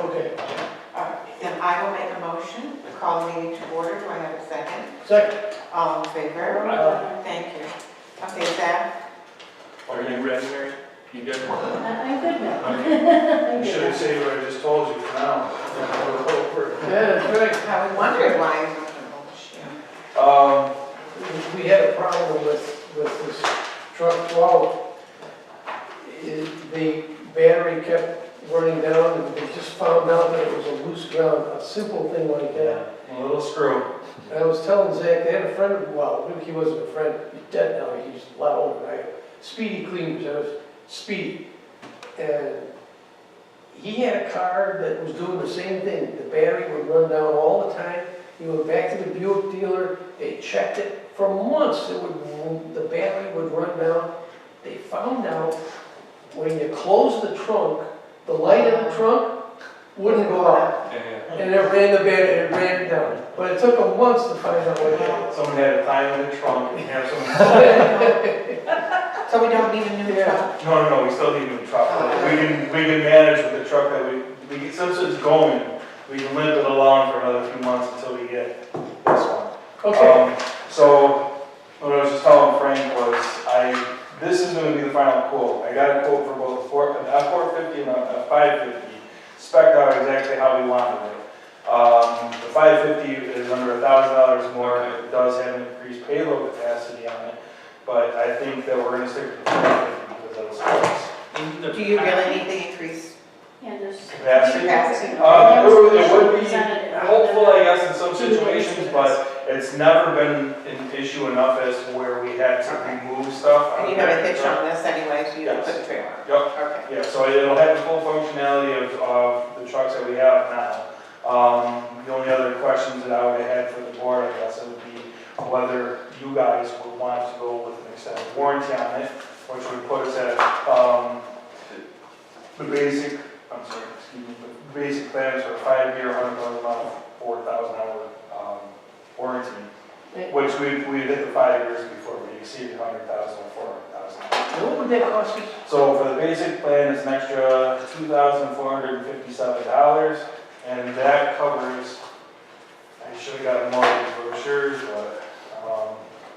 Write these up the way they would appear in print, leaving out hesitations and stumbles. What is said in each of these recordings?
Okay, Then I will make a motion to call the meeting to order. Do I have a second? second. All in favor? Thank you. Okay, Zach? Are you ready, Mary? You good? I'm good now. You should have said what I just told you for now. Yeah, that's right. I was wondering why you were We had a problem with this truck 12. The battery kept running down and they just found out that it was a loose ground, a simple thing like that. A little screw. And I was telling Zach, they had a friend, well, he wasn't a friend, he's dead now, he's a lot older than I am. Speedy Cleaners, that was Speedy. And he had a car that was doing the same thing. The battery would run down all the time. He went back to the Buick dealer, they checked it. For months, the battery would run down. They found out when you close the trunk, the light in the trunk wouldn't go out. And it ran the battery, it ran down. But it took them months to find out what it was. Someone had to climb in the trunk and have someone. So we don't need a new truck? No, we still need a new truck. We can manage with the truck that we since it's going, we can limp it along for another few months until we get this one. Okay. So what I was just telling Frank was this is going to be the final quote. I got a quote for both an F450 and a 550, spec'd out exactly how we wanted it. The 550 is under $1,000 more. It does have an increased payload capacity on it, but I think that we're going to stick with the 550 because of the specs. Do you really need the increase? Yeah, there's. Capacity? Capacity. It would be Representative. helpful, I guess, in some situations, but it's never been an issue enough as to where we had to remove stuff. And you have a hitch on this anyway, so you don't put a trailer on. Yep. Okay. Yeah, so it'll have the full functionality of the trucks that we have now. The only other questions that I would have had for the board, I guess, it would be whether you guys would want to go with an extended warranty on it, which would put us at the basic plan is for a 5-year, 100,000 mile, 4,000 hour warranty, which we hit the 5 years before we exceeded 100,000 or 400,000. What would that cost us? So for the basic plan, it's an extra $2,457, and that covers, I should have gotten more of the brochures, but I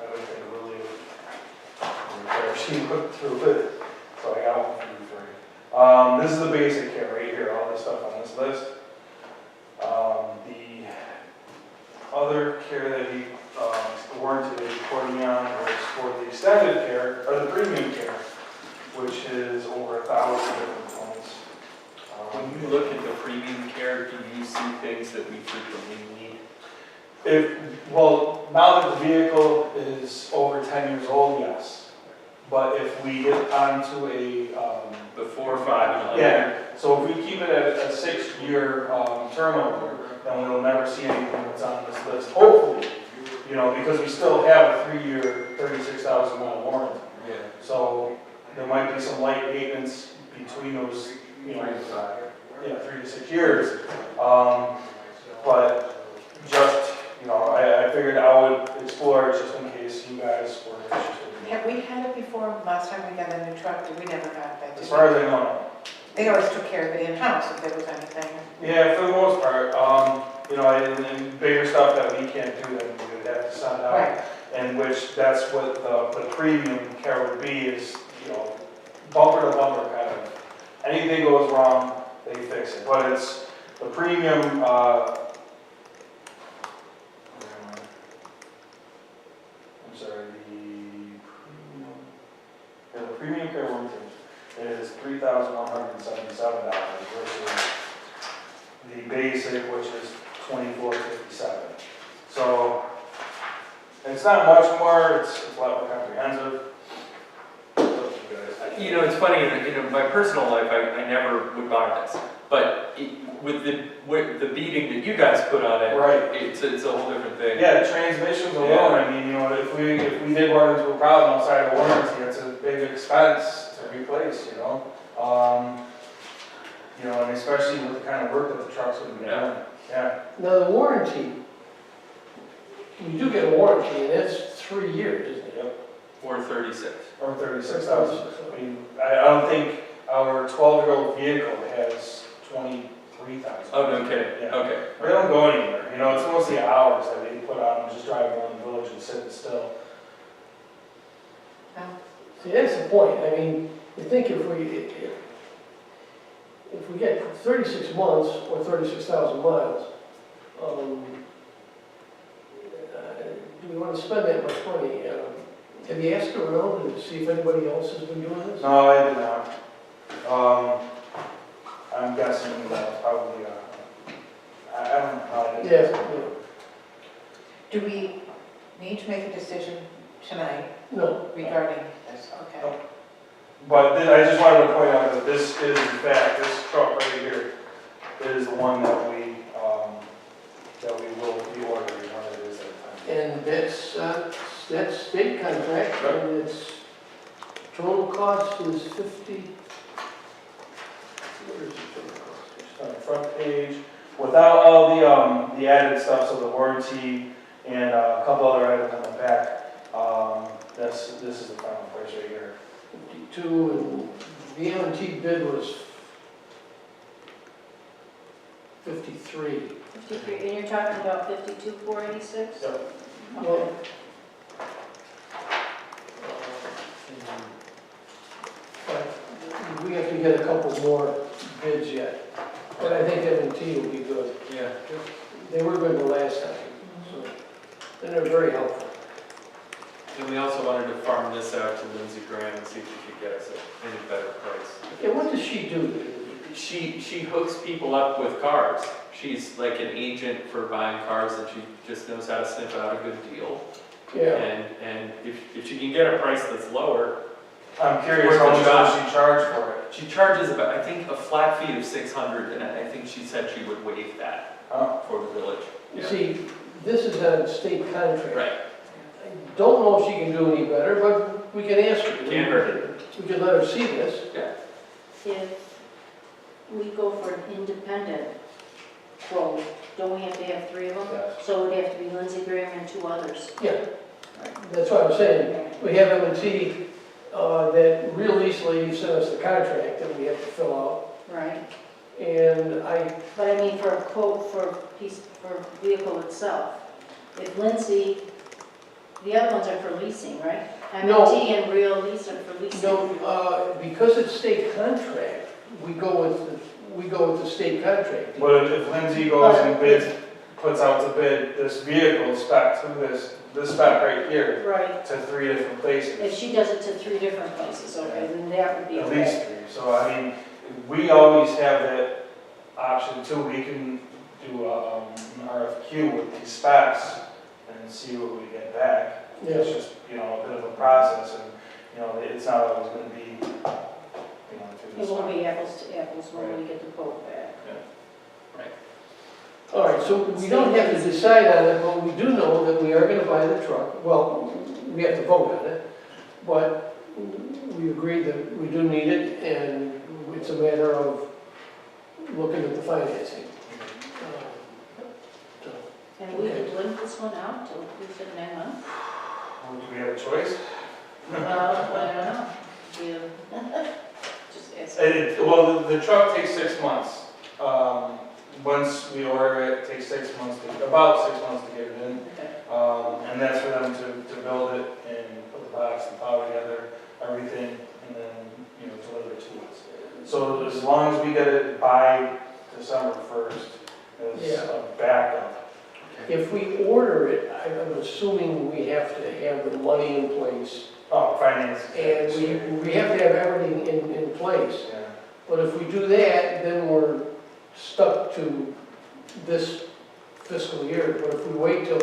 don't think it really, she looked through it, so I got one for you free. This is the basic care right here, all this stuff on this list. The other care that he, the warranty that he quoted me on was for the extended care, or the premium care, which is over 1,000 different points. When you look at the premium care, do you see things that we frequently need? Well, now that the vehicle is over 10 years old, yes. But if we get onto a, The 4, 5, and 11? yeah, so if we keep it at a 6-year turnover, then we'll never see anything that's on this list, hopefully. Because we still have a 3-year, 36,000 mile warranty. Yeah. So there might be some light maintenance between those, 3 to 6 years. But just, I figured I would explore it just in case you guys were interested. Have we had it before? Last time we got a new truck, we never got that. As far as I know. They always took care of it in-house if there was anything. Yeah, for the most part, and bigger stuff that we can't do, then we would have to send out. Right. And which, that's what the premium care would be, is, bumper to bumper kind of. Anything goes wrong, they fix it. But it's the premium, the premium care warranty is $3,177 versus the basic, which is $2,457. So it's not much more, it's a lot more comprehensive. It's up to you guys. It's funny, in my personal life, I never would buy this. But with the beating that you guys put on it, Right. it's a whole different thing. Yeah, transmissions alone, I mean, if we did run into a problem outside of warranty, it's a big expense to replace, and especially with the kind of work that the trucks would be doing. Yeah. Now, the warranty, we do get a warranty, and that's 3 years, isn't it? Yep. Or 36. Or 36,000. I mean, I don't think our 12-year-old vehicle has 23 3,000. Oh, no kidding, Yeah. okay. They don't go anywhere, you know, it's mostly hours that they put on, just driving around the village and sitting still. See, that's the point, I mean, you think if we get 36 months or 36,000 miles, do we want to spend that much money? Have you asked around to see if anybody else has been doing this? No, I did not. I'm guessing that probably, I don't know how I did Yeah, this. yeah. Do we need to make a decision tonight No, regarding this? Okay. But I just wanted to point out that this is, in fact, this truck right here is the one that we will be ordering when it is that time. and that's state contract, and its total cost is 50, where is the total cost? On the front page, without all the added stuff, so the warranty and a couple other items on the back, this is the final price right here. 52, and the M&T bid was 53. 53, and you're talking about 52,486? Yep. Well, but we have to get a couple more bids yet, but I think M&T will be good. Yeah. They were good the last time, so, and they're very helpful. And we also wanted to farm this out to Lindsey Graham and see if she could get us any better price. Yeah, what does she do? She hooks people up with cars. She's like an agent for buying cars, and she just knows how to sniff out a good deal. Yeah, And if she can get a price that's lower, I'm curious Worth how a much shot. does she charge for it? she charges about, I think, a flat fee of 600, and I think she said she would waive that Huh? for the village. you see, this is a state contract. Right. I don't know if she can do any better, but we can ask her. Can't hurt. We can let her see this. If we go for an independent quote, don't we have to have 3 of them? Yes. So it would have to be Lindsey Graham and 2 others. Yeah, that's what I'm saying. We have M&T that real easily sent us the contract that we have to fill out. Right. And But I mean, for a quote for vehicle itself, if Lindsey, the other ones are for leasing, right? No. M&T and Real Lease are for leasing. no, because it's state contract, we go with the state contract. But if Lindsay goes and bids, puts out to bid this vehicle spec through this spec right here Right. to 3 different places. If she does it to 3 different places, okay, then that would be At okay. least 3. So I mean, we always have that option too. We can do an RFQ with these specs and see what we get back. Yeah. It's just, you know, a bit of a process, and, you know, it's not always gonna be, you know, through It this. won't be apples to apples when we get the quote back. All right, so we don't have to decide on it, but we do know that we are gonna buy the truck. Well, we have to vote on it, but we agreed that we do need it, and it's a matter of looking at the financing. So, And we could link this one out till we said 9 months? Do we have a choice? Well, I don't know. Yeah. Just ask. Well, the truck takes 6 months. Once we order it, it takes 6 months, about 6 months to get it in. Okay. And that's for them to build it and put the box and power together, everything, and then, you know, deliver it to us. So as long as we get it by December 1st, as a backup. If we order it, I'm assuming we have to have the money in place, Oh, finance. and we have to have everything in place. Yeah. But if we do that, then we're stuck to this fiscal year. But if we wait till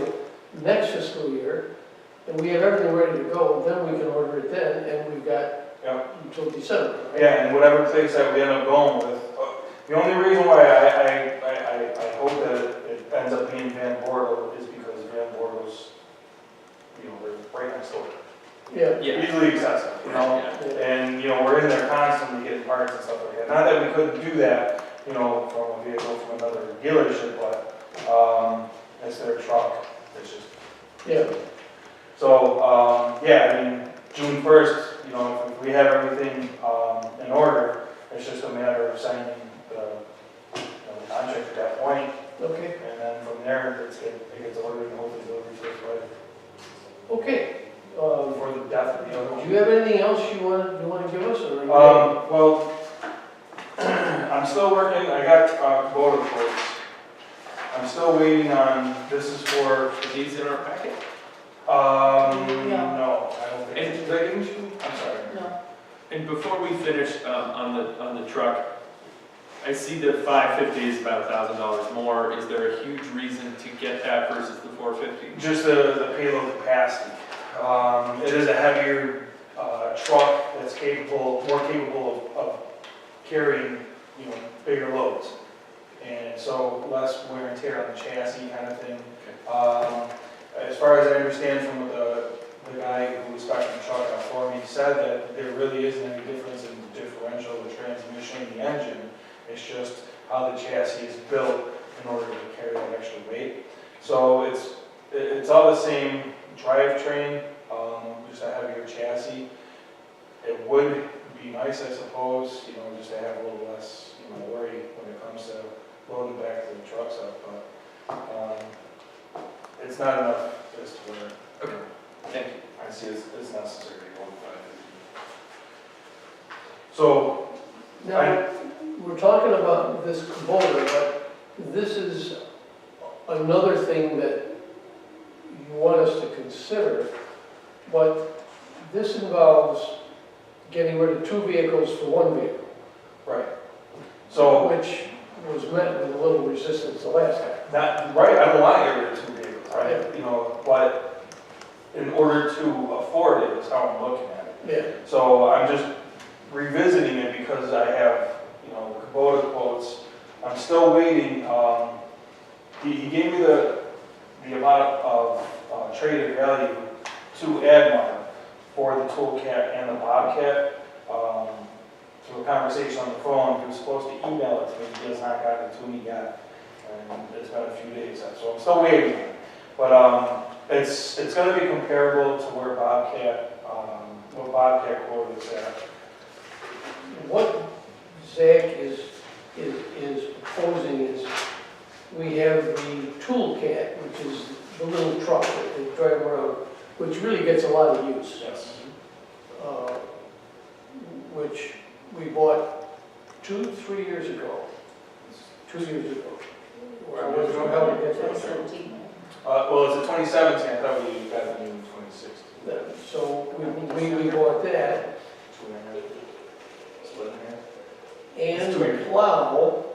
next fiscal year, and we have everything ready to go, then we can order it then, and we've got Yep. until December, right? Yeah, and whatever place that we end up going with, the only reason why I hope that it ends up being Van Bortle is because Van Bortle's, you know, they're right next door. Yeah, Yeah. Easily accessible, you know? Yeah. And, you know, we're in there constantly getting parts and stuff like that. Not that we couldn't do that, you know, from a vehicle from another dealership, but, it's their truck, it's just. yeah. So, yeah, I mean, June 1st, you know, if we have everything, in order, it's just a matter of signing the contract. contract at that point, Okay, and then from there, it gets ordered and hopefully delivered to his wife okay. before the death of the other Do one. you have anything else you want to give us, or? Well, I'm still working, I got Kubota quotes. I'm still waiting on, this is for, Are these in our packet? Yeah. no, I don't think. Did I give you? I'm sorry. No, And before we finish, on the truck, I see the 550 is about $1,000 more. Is there a huge reason to get that versus the 450? Just the payload capacity. It is a heavier truck that's more capable of carrying, bigger loads. And so less wear and tear on the chassis kind of thing. As far as I understand from the guy who was backing the truck out for me, he said that there really isn't any difference in the differential, the transmission, the engine. It's just how the chassis is built in order to carry that extra weight. So it's all the same drivetrain, just a heavier chassis. It would be nice, I suppose, just to have a little less, worry when it comes to loading back to the trucks up, but it's not enough as to where. Okay. Thank you. I see it's necessary to go with 550. So, Now, we're talking about this Kubota, but this is another thing that you want us to consider, but this involves getting rid of 2 vehicles for 1 vehicle. right. So, Which was met with a little resistance the last time. right, I don't want to get rid of 2 vehicles, right? Yeah. But in order to afford it is how I'm looking at it. Yeah. So I'm just revisiting it because I have, Kubota quotes. I'm still waiting. He gave me the amount of traded value to Admar for the Toolcat and the Bobcat. Through a conversation on the phone, he was supposed to email it to me. He has not gotten it to me yet. And it's been a few days, so I'm still waiting. But it's going to be comparable to where what Bobcat quote is at. What Zach is proposing is, we have the Toolcat, which is the little truck that they drive around, which really gets a lot of use. Yes. Which we bought 3 years ago. 2 years ago. Where I wasn't sure how to get that. 2017. Well, it's a 2017. I thought we got the new 2016. So we bought that, Split in half. and the plow,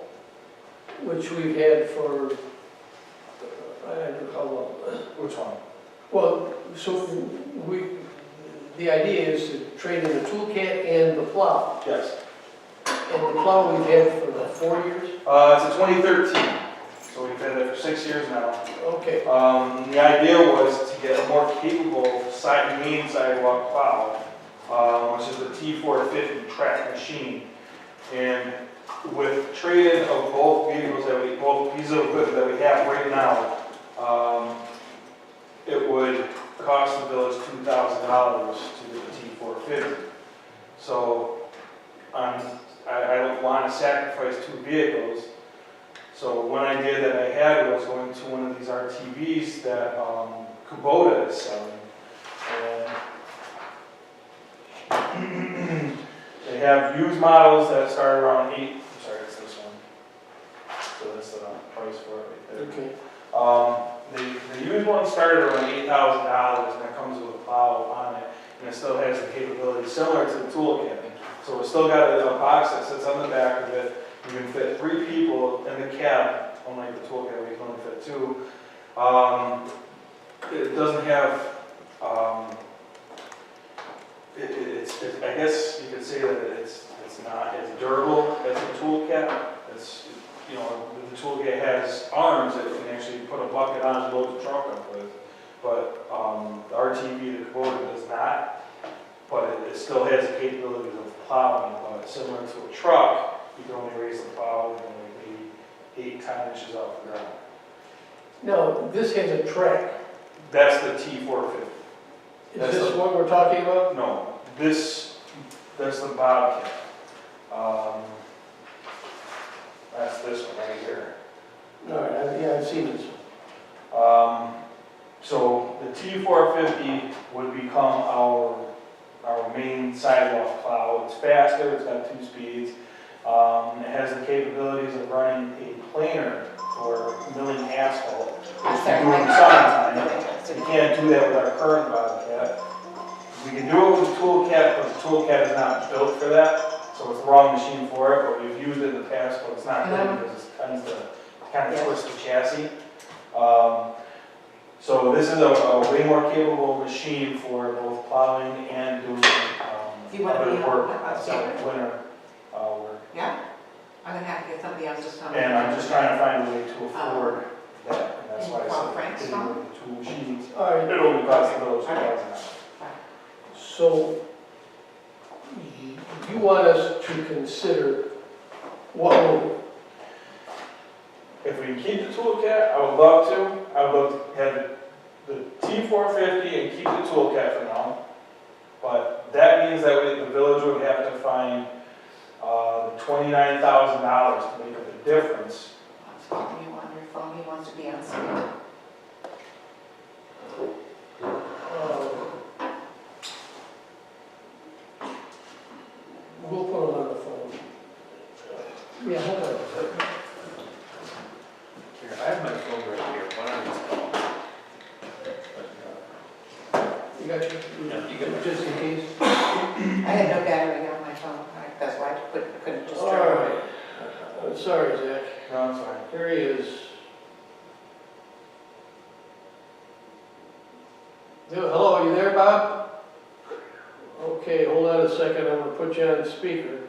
which we've had for, I don't know how long. Which one? Well, so the idea is to trade in the Toolcat and the plow. Yes. And the plow we've had for the 4 years? It's a 2013. So we've had it for 6 years now. Okay. The idea was to get a more capable main sidewalk plow, which is the T450 track machine. And with trade-in of both vehicles both pieces of equipment that we have right now, it would cost the village $2,000 to get the T450. So I don't want to sacrifice 2 vehicles. So one idea that I had was going to one of these RTVs that Kubota is selling. And they have used models that start around it's this one. So that's the price for it right there. Okay. The used one started around $8,000 and it comes with a plow on it. And it still has the capability similar to the Toolcat. So it's still got a box that sits on the back of it. You can fit 3 people in the cab, unlike the Toolcat where you can only fit 2. It doesn't have, I guess you could say that it's not as durable as the Toolcat. The Toolcat has arms that you can actually put a bucket on and load the truck up with. But the RTV, the Kubota, does not. But it still has the capabilities of plowing, but similar to a truck, you can only raise the plow maybe 8-10 inches off the ground. Now, this has a track. That's the T450. Is this what we're talking about? No, that's the Bobcat. That's this one right here. Siemens. So the T450 would become our main sidewalk plow. It's faster, it's got 2 speeds. It has the capabilities of running a planer for milling asphalt, which we do in the summertime. We can't do that with our current Bobcat. We can do it with the Toolcat, but the Toolcat is not built for that, so it's the wrong machine for it, but we've used it in the past, but it's not good because it tends to kind of twist the chassis. So this is a way more capable machine for both plowing and doing You want other me work, on outside of winter work. Yeah? I'm gonna have to get somebody else to come. And I'm just trying to find a way to afford that, and that's why I Call said Frank's getting phone? rid of the 2 machines. All right, It only costs the village $2,000. so you want us to consider what will, If we can keep the Toolcat, I would love to. I would love to have the T450 and keep the Toolcat for now. But that means that the village would have to find $29,000 to make up the difference. You on your phone, he wants to be on speaker. we'll put him on the phone. Yeah, hold on a second. Here, I have my phone right here, why don't I just call? You got your, Yeah, you got it. just in case? I had no battery on my phone, that's why I couldn't just All turn it right. I'm sorry, Zach. No, it's fine. Here he is. Hello, you there, Bob? Okay, hold on a second, I'm gonna put you on speaker.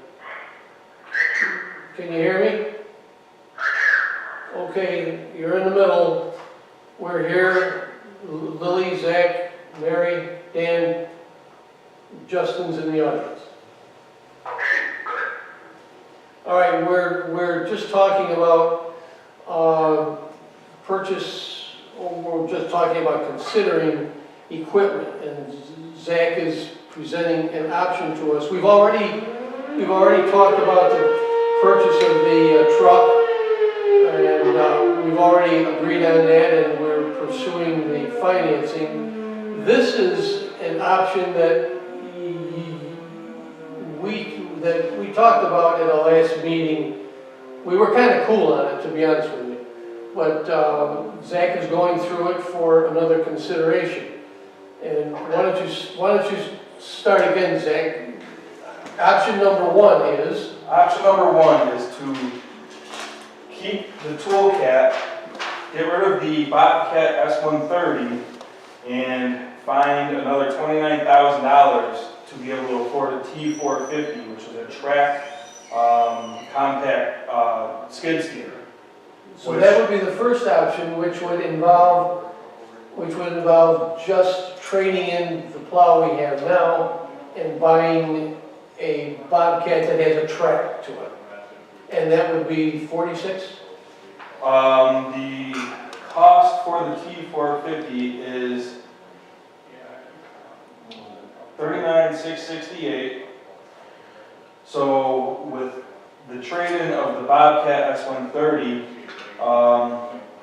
Can you hear me? Okay, you're in the middle. We're here, Lily, Zach, Mary, Dan, Justin's in the audience. All right, we're just talking about purchase, or we're just talking about considering equipment, and Zach is presenting an option to us. We've already talked about the purchase of the truck, and we've already agreed on that, and we're pursuing the financing. This is an option that we talked about at our last meeting. We were kind of cool on it, to be honest with you. But Zach is going through it for another consideration. And why don't you start again, Zach? Option number one is? Option number 1 is to keep the Toolcat, get rid of the Bobcat S130, and find another $29,000 to be able to afford a T450, which is a track compact skid steer. So that would be the first option, which would involve just trading in the plow we have now and buying a Bobcat that has a track to it. And that would be 46? The cost for the T450 is $39,668. So with the trade-in of the Bobcat S130,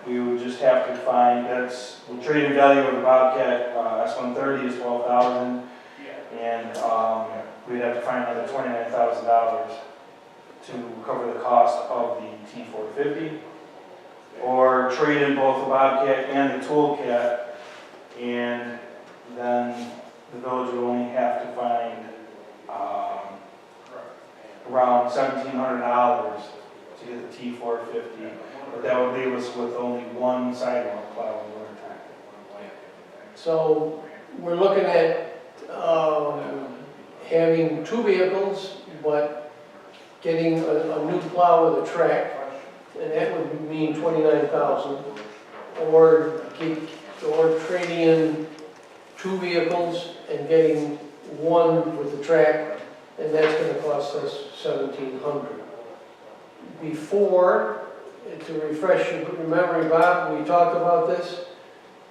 we would just have to find, that's, the trade-in value of the Bobcat S130 is $12,000, and we'd have to find another $29,000 to cover the cost of the T450, or trade in both the Bobcat and the Toolcat, and then the village would only have to find around $1,700 to get the T450, but that would leave us with only one sidewalk plow in the wintertime. So we're looking at having 2 vehicles, but getting a new plow with a track, and that would mean $29,000, or trading in 2 vehicles and getting one with the track, and that's going to cost us $1,700. Before, to refresh your memory, Bob, we talked about this,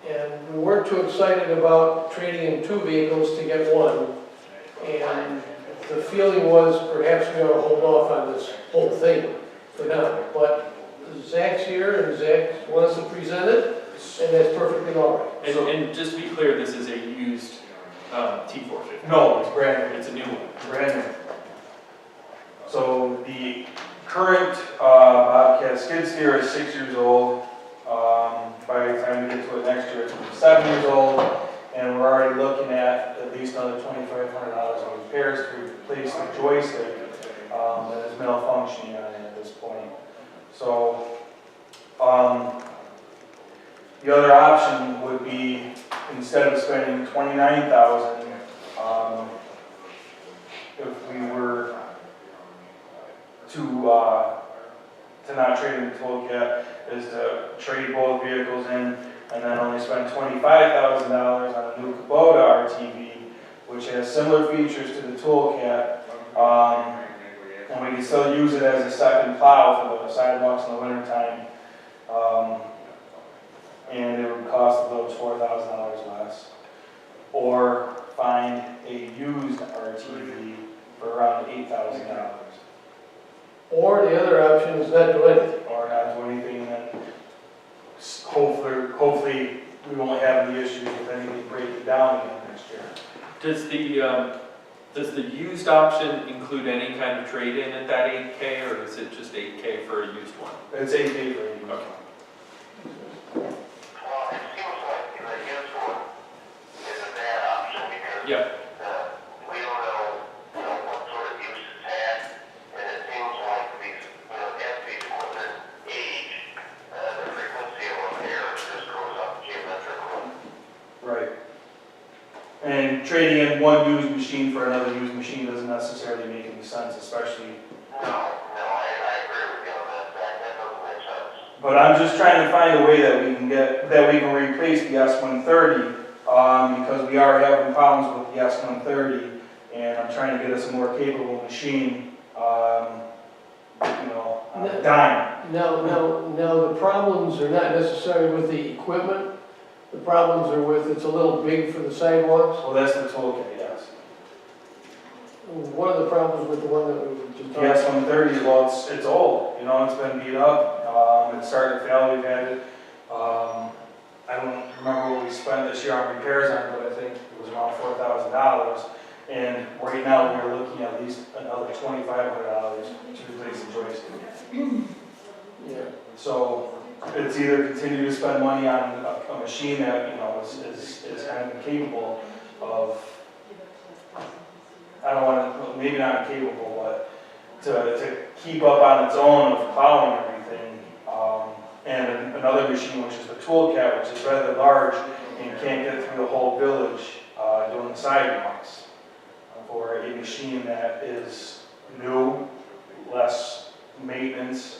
and we weren't too excited about trading in 2 vehicles to get one, and the feeling was perhaps we ought to hold off on this whole thing for now. But Zach's here and Zach wants to present it, and that's perfectly all right. And just to be clear, this is a used T450. No, it's brand new. It's a new one. Brand new. So the current Bobcat skid steer is 6 years old. By the time we get to it next year, it's gonna be 7 years old. And we're already looking at least another $2,500 in repairs to replace the joystick that is malfunctioning on it at this point. So the other option would be, instead of spending $29,000, if we were to not trade in the toolcat, is to trade both vehicles in and then only spend $25,000 on a new Kubota RTV, which has similar features to the toolcat, and we can still use it as a second plow for the sidewalks in the wintertime. And it would cost the village $4,000 less. Or find a used RTV for around $8,000. Or the other option is not do anything. Or not do anything, and hopefully we won't have any issues with anything breaking down again next year. Does the used option include any kind of trade-in at that 8K, or is it just 8K for a used one? It's $8K for a used. Okay. Well, it seems like the used one is a bad option because Yeah. we don't know what sort of use it's had, and it seems like these, as these equipment age, the frequency of repair just goes up geometrically. Right. And trading in one used machine for another used machine doesn't necessarily make any sense, especially. No, I agree with you on that doesn't make sense. But I'm just trying to find a way that we can replace the S130, because we are having problems with the S130, and I'm trying to get us a more capable machine, on a dime. Now, the problems are not necessarily with the equipment. The problems are with, it's a little big for the sidewalks. Well, that's the toolkit, yes. One of the problems with the one that we were just The talking about. S130, well, it's old, it's been beat up, it's starting to fail, we've had it. I don't remember what we spent this year on repairs on it, but I think it was around $4,000. And right now, we're looking at least another $2,500 to replace the joystick. Yeah. So it's either continue to spend money on a machine that, is kind of incapable of, I don't want to, maybe not incapable, but to keep up on its own of plowing everything. And another machine, which is the toolcat, which is rather large and can't get through the whole village doing the sidewalks. For a machine that is new, less maintenance,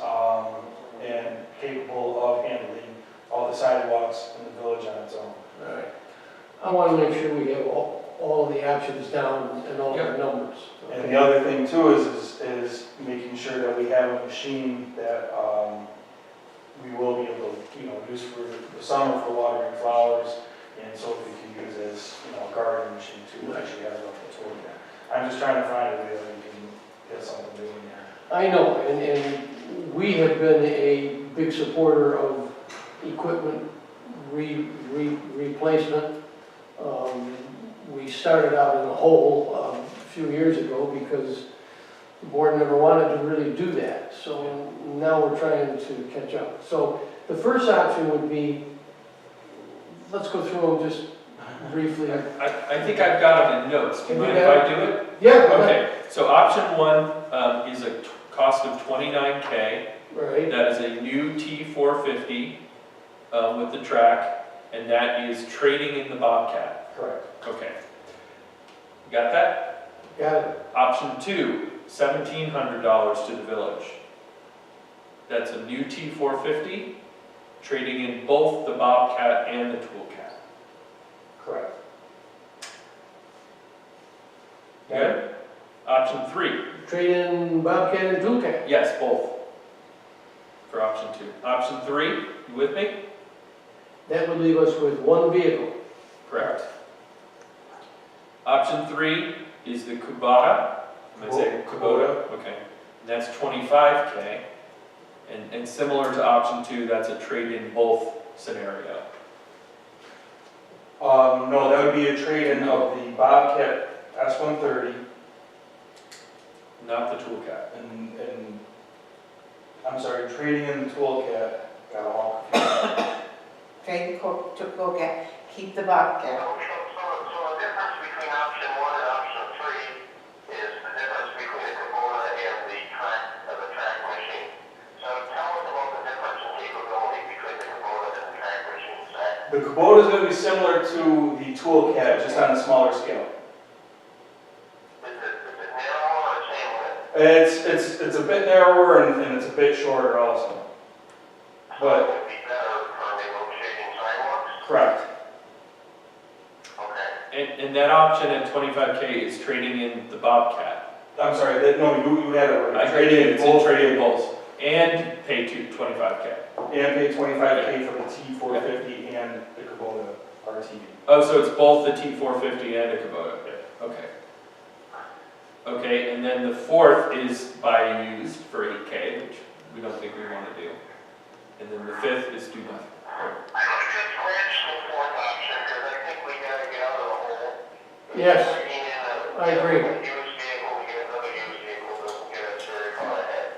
and capable of handling all the sidewalks in the village on its own. All right. I want to make sure we have all of the options down and all the numbers. And the other thing too is making sure that we have a machine that we will be able to use for the summer for watering flowers, and so we can use as a garden machine too, that actually has a tool there. I'm just trying to find a way that we can get something doing there. I know, and we have been a big supporter of equipment replacement. We started out in a hole a few years ago because the board never wanted to really do that. So now we're trying to catch up. So the first option would be, let's go through them just briefly. I think I've got them in notes. Do you Can we mind if I do it? Yeah, go ahead. Okay, so option one is a cost of $29K. Right, That is a new T450 with the track, and that is trading in the Bobcat. Correct. Okay. You got that? got it. Option two, $1,700 to the village. That's a new T450, trading in both the Bobcat and the Toolcat. Correct. Good? Option three, Trade in Bobcat and Toolcat. yes, both. For option two. Option three, you with me? That would leave us with one vehicle. Correct. Option three is the Kubota. Am I saying Kubota? Okay. And that's $25K. And similar to option 2, that's a trade-in both scenario. No, that would be a trade-in of the Bobcat S-130 Not the tool cap. and, I'm sorry, trading in the Toolcat, got all confused. Trade to go get, keep the Bobcat. So the difference between option 1 and option 3 is the difference between the Kubota and the track machine. So tell us about the difference in capability between the Kubota and the track machine, Zach. The Kubota is going to be similar to the Toolcat, just on a smaller scale. Is it narrower or same width? It's a bit narrower and it's a bit shorter also. So it would be better for negotiating sidewalks? Correct. Okay. And that option at 25K is trading in the Bobcat. I'm sorry, no, you had it right. I Trading in it's both trading in vehicles. both. And pay 25K. And pay $25K for the T450 and the Kubota RTV. Oh, so it's both the T450 and a Kubota? Okay. Okay, and then the fourth is buy used for 8K, which we don't think we want to do. And then the fifth is do nothing. I would just scratch the fourth option, because I think we gotta get out of the hole. Yes, Bringing in I agree. a used vehicle, we get another used vehicle, doesn't get us very far ahead.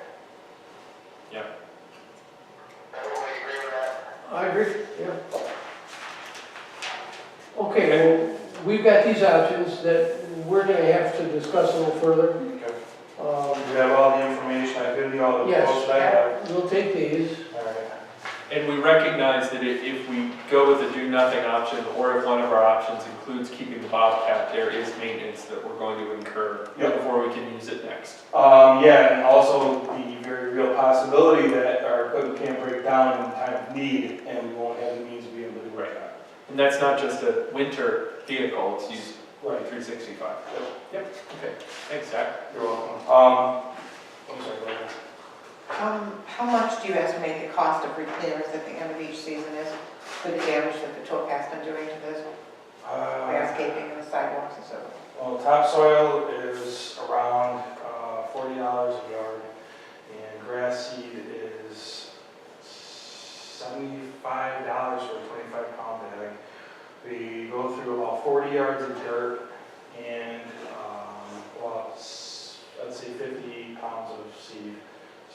Yeah. Everybody agree with that? I agree, yeah. Okay, well, we've got these options that we're gonna have to discuss a little further. Okay. Um, You have all the information, I've given you all the Yes. quotes that I have. We'll take these. All right. And we recognize that if we go with a do nothing option, or if one of our options includes keeping the Bobcat, there is maintenance that we're going to incur Yep. before we can use it next. Yeah, and also the very real possibility that our equipment can break down in time of need, and we won't have the means to be able to do that. And that's not just a winter vehicle, it's used Right. 365. Yep, okay. Thanks, Zach. You're welcome. I'm sorry, go ahead. How much do you estimate the cost of repairs at the end of each season is for the damage that the Toolcat's been doing to this landscaping and the sidewalks and so forth? Well, topsoil is around $40 a yard, and grass seed is $75 for a 25-pound bag. We go through about 40 yards of dirt and, I'd say 50 pounds of seed.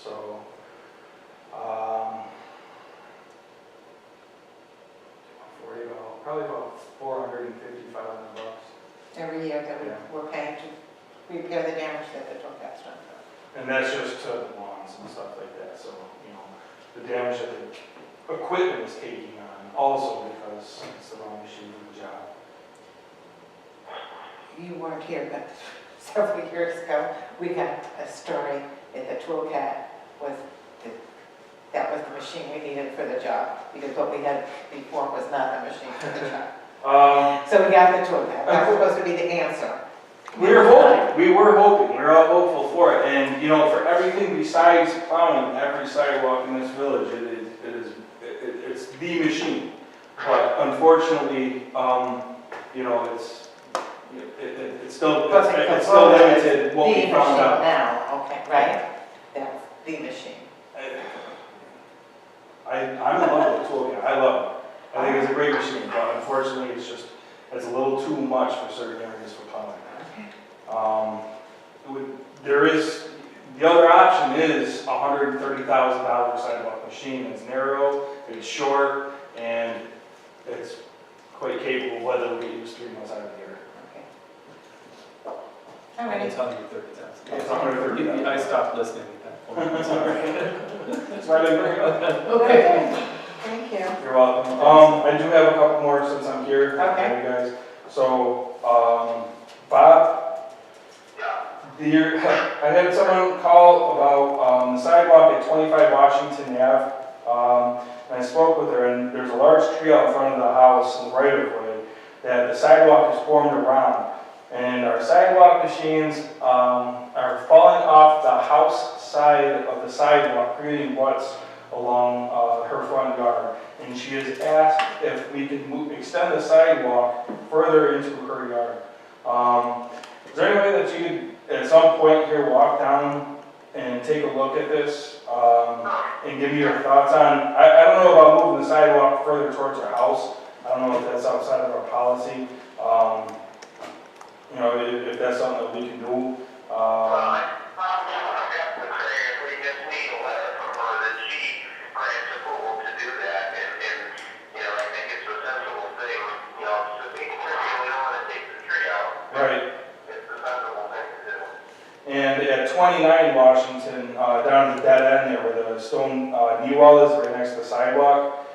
So, probably about $450, $500. Every year that Yeah. we're paying to repair the damage that the Toolcat's done. And that's just to the lawns and stuff like that, so, the damage that the equipment is taking on, also because it's the wrong machine for the job. You weren't here, but several years ago, we got a story that the Toolcat was, that was the machine we needed for the job, because what we had before was not the machine for the job. So we got the Toolcat, that was supposed to be the answer. We were hoping, we were all hopeful for it, and, for everything besides plowing every sidewalk in this village, it's the machine. But unfortunately, it's still limited what we found out. Now, okay, right? That's the machine. I'm in love with the Toolcat, I love it. I think it's a great machine, but unfortunately, it's a little too much for certain areas for plowing. The other option is a $130,000 sidewalk machine. It's narrow, it's short, and it's quite capable, whether it'll be used 3 months out of the year. Okay. All I can right. tell you 30,000. It's $130,000. I stopped listening at that point, I'm sorry. That's why I didn't bring it up. Okay, Thank you. You're welcome. I do have a couple more since I'm here. Okay. You guys. So, Bob, I had someone call about the sidewalk at 25 Washington Ave. And I spoke with her, and there's a large tree out in front of the house in the right of way that the sidewalk is formed around. And our sidewalk machines are falling off the house side of the sidewalk, creating ruts along her front yard. And she has asked if we could extend the sidewalk further into her yard. Is there any way that you could, at some point here, walk down and take a look at this? and give me your thoughts on, I don't know about moving the sidewalk further towards our house. I don't know if that's outside of our policy. You know, if that's something that we can do. We just need a letter from her that she grants approval to do that, and, you know, I think it's a sensible thing, you know, it's a big tree, we don't wanna take the tree out. Right. It's a sensible thing to do. And at 29 Washington, down at the dead end there where the stone knee wall is, right next to the sidewalk,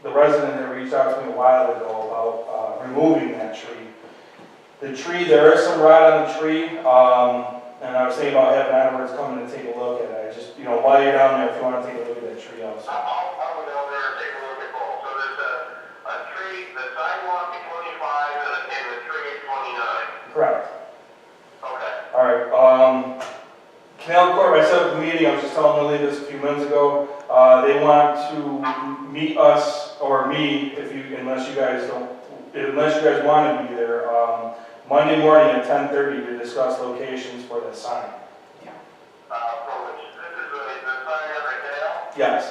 the resident had reached out to me a while ago about removing that tree. The tree, there is some rot on the tree, and I was thinking about having Edwards come in and take a look at it. I just, you know, while you're down there, if you want to take a look at that tree also. I'll go down there and take a look at both. So there's a tree, the sidewalk at 25 and the tree at 29. Correct. Okay. All right, Canal Corp, I set up a meeting, I was just telling Lily this a few minutes ago. They want to meet us, or me, unless you guys want to be there, Monday morning at 10:30 to discuss locations for the sign. For which, this is the sign every day? Yes,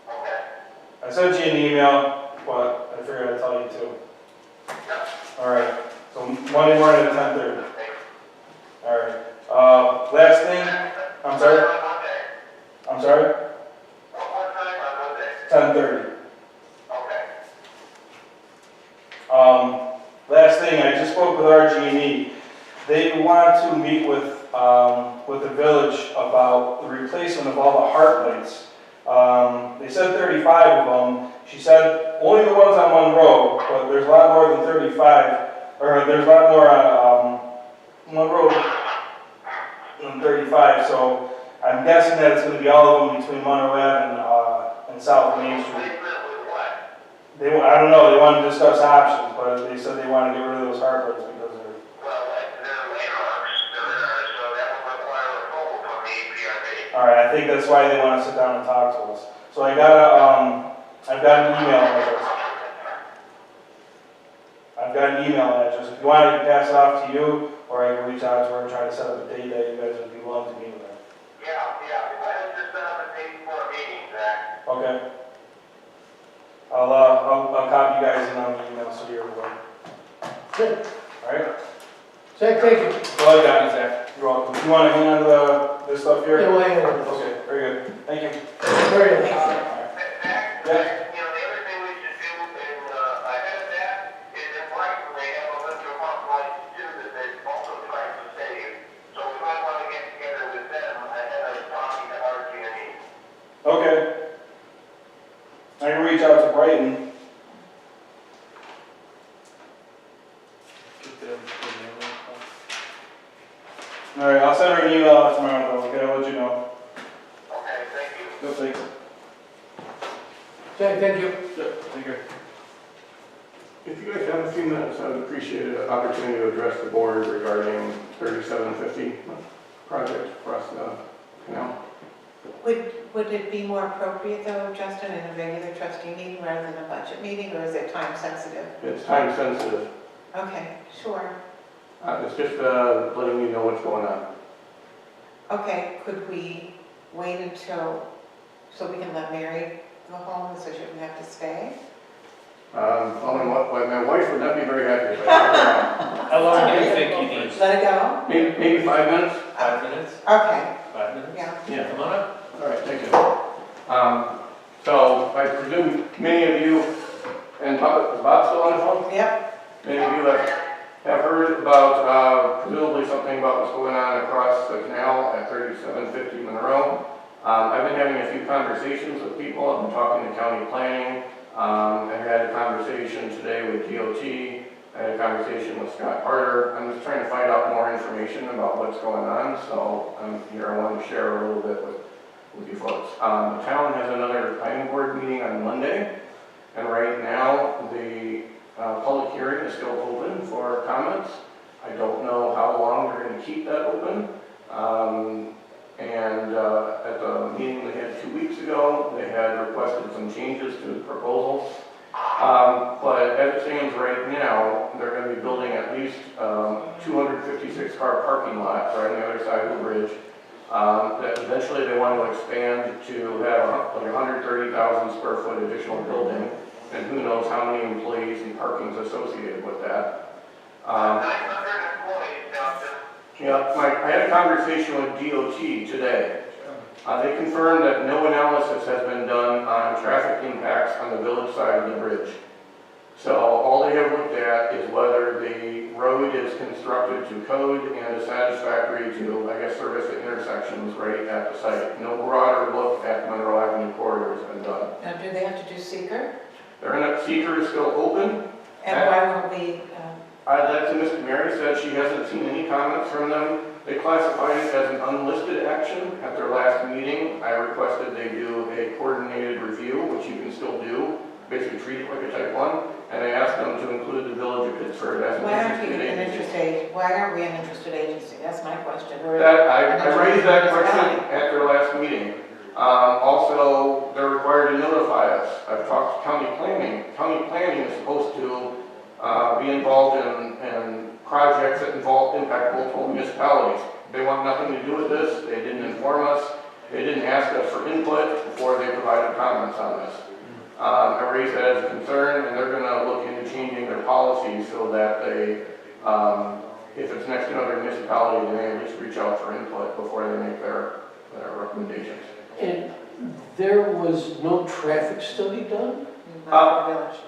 Okay. I sent you an email, but I figured I'd tell you too. Yep. All right, so Monday morning at 10:30. Thanks. All right, last thing, I'm sorry, On Monday. I'm sorry, What time on Monday? 10:30. Okay. Last thing, I just spoke with RG&E. They want to meet with the village about the replacement of all the heart lights. They said 35 of them. She said only the ones on Monroe, but there's a lot more than 35, or there's a lot more on Monroe than 35. So I'm guessing that it's going to be all of them between Monroe Ave and South Main Street. Replacement with what? I don't know, they want to discuss options, but they said they want to get rid of those heart lights because they're, Well, they're landmarks, so that will require approval from the APRB. all right, I think that's why they want to sit down and talk to us. So I've got an email address. I've got an email address. If you want, I can pass it off to you, or I can reach out to her and try to set up a date that you guys would be willing to meet with her. Yeah. Why don't you set up a date for a meeting, Zach? Okay. I'll copy you guys in on the email so you're aware. Good. All right? Zach, thank you. That's all I got, Zach. You're welcome. You want to hang on to this stuff here? Yeah, well, hang on. Okay, very good. Thank you. Very nice. Zach, Yeah. you know, the other thing we should do, and ahead of that, is in Brighton, they have a bunch of pump lights too that they've also tried to save. So we might want to get together with them ahead of talking to RG&E. Okay. I can reach out to Brighton. All right, I'll send her an email out tomorrow, though, okay, I'll let you know. Okay, thank you. No, thanks. Zach, thank you. Take care. If you guys have a few minutes, I would appreciate an opportunity to address the board regarding 3750 project across the canal. Would it be more appropriate though, Justin, in a regular trustee meeting rather than a budget meeting, or is it time sensitive? It's time sensitive. Okay, sure. It's just letting you know what's going on. Okay, could we wait until, so we can let Mary go home so she doesn't have to stay? My wife would not be very happy if I How long do you think you need? Let it go? maybe 5 minutes? 5 minutes? Okay, 5 minutes? yeah. Yeah. Come on up. All right, thank you. So I presume many of you, and is Bob still on the phone? Yep, Many of you have heard about presumably something about what's going on across the canal at 3750 Monroe. I've been having a few conversations with people. I've been talking to county planning. I had a conversation today with DOT. I had a conversation with Scott Harder. I'm just trying to find out more information about what's going on. So here I want to share a little bit with you folks. The town has another planning board meeting on Monday. And right now, the public hearing is still open for comments. I don't know how long they're going to keep that open. At the meeting they had 2 weeks ago, they had requested some changes to the proposal. But as it stands right now, they're going to be building at least 256 car parking lot right on the other side of the bridge. that eventually they want to expand to have like 130,000 square foot additional building, and who knows how many employees and parking's associated with that. 900 employees, Nelson. Yeah, I had a conversation with DOT today. They confirmed that no analysis has been done on traffic impacts on the village side of the bridge. So all they have looked at is whether the road is constructed to code and is satisfactory to, I guess, service the intersections right at the site. No broader look at the Monroe Avenue corridor has been done. Now, do they have to do seeker? They're in seeker is still open. And why won't we, That's Ms. Mary said she hasn't seen any comments from them. They classified it as an unlisted action at their last meeting. I requested they do a coordinated review, which you can still do, basically treat it like a type 1, and I asked them to include the village of Pittsford as an why aren't we interested an agency. interested agency? Why aren't we an interested agency? That's my question. I raised that question at their last meeting. Also, they're required to notify us. I've talked to county planning. County planning is supposed to be involved in projects that impact multiple municipalities. They want nothing to do with this. They didn't inform us. They didn't ask us for input before they provided comments on this. I raised that as a concern, and they're going to look into changing their policies so that they, if it's next to another municipality, they may at least reach out for input before they make their recommendations. And there was no traffic study done? Not the village.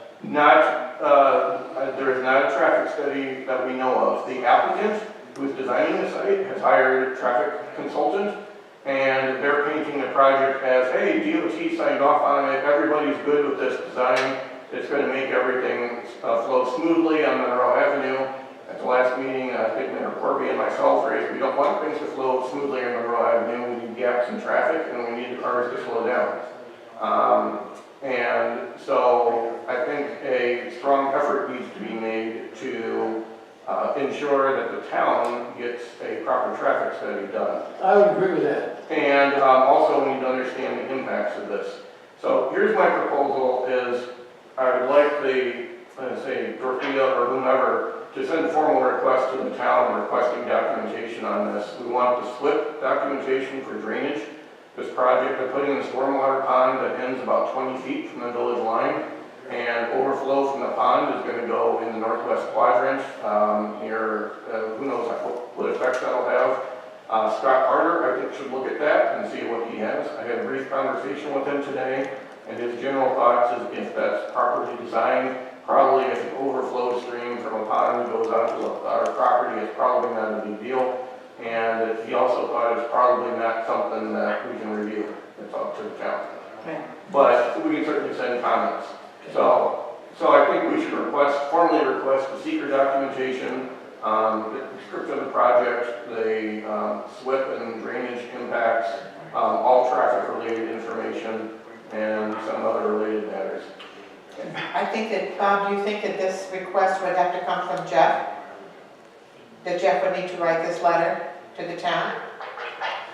There is not a traffic study that we know of. The applicant who is designing the site has hired a traffic consultant, and they're painting the project as, hey, DOT signed off on it, everybody's good with this design, it's going to make everything flow smoothly on Monroe Avenue. At the last meeting, I think Mayor Corby and myself raised, we don't want things to flow smoothly on Monroe Avenue, we need gaps in traffic, and we need the cars to slow down. And so I think a strong effort needs to be made to ensure that the town gets a proper traffic study done. I would agree with that. And also we need to understand the impacts of this. So here's my proposal is I would like the, say, Dorothea or whomever to send a formal request to the town requesting documentation on this. We want the SWIP documentation for drainage. This project, they're putting in a stormwater pond that ends about 20 feet from the village line, and overflow from the pond is going to go in the northwest quadrant near, who knows what effects that'll have. Scott Carter, I think, should look at that and see what he has. I had a brief conversation with him today, and his general thoughts is if that's properly designed, probably if an overflow stream from a pond goes onto our property, it's probably not a big deal. And he also thought it's probably not something that we can review. It's up to the town. Right. But we can certainly send comments. So I think we should formally request the seeker documentation, the description of the project, the SWIP and drainage impacts, all traffic related information, and some other related matters. I think that, Bob, do you think that this request would have to come from Jeff? That Jeff would need to write this letter to the town?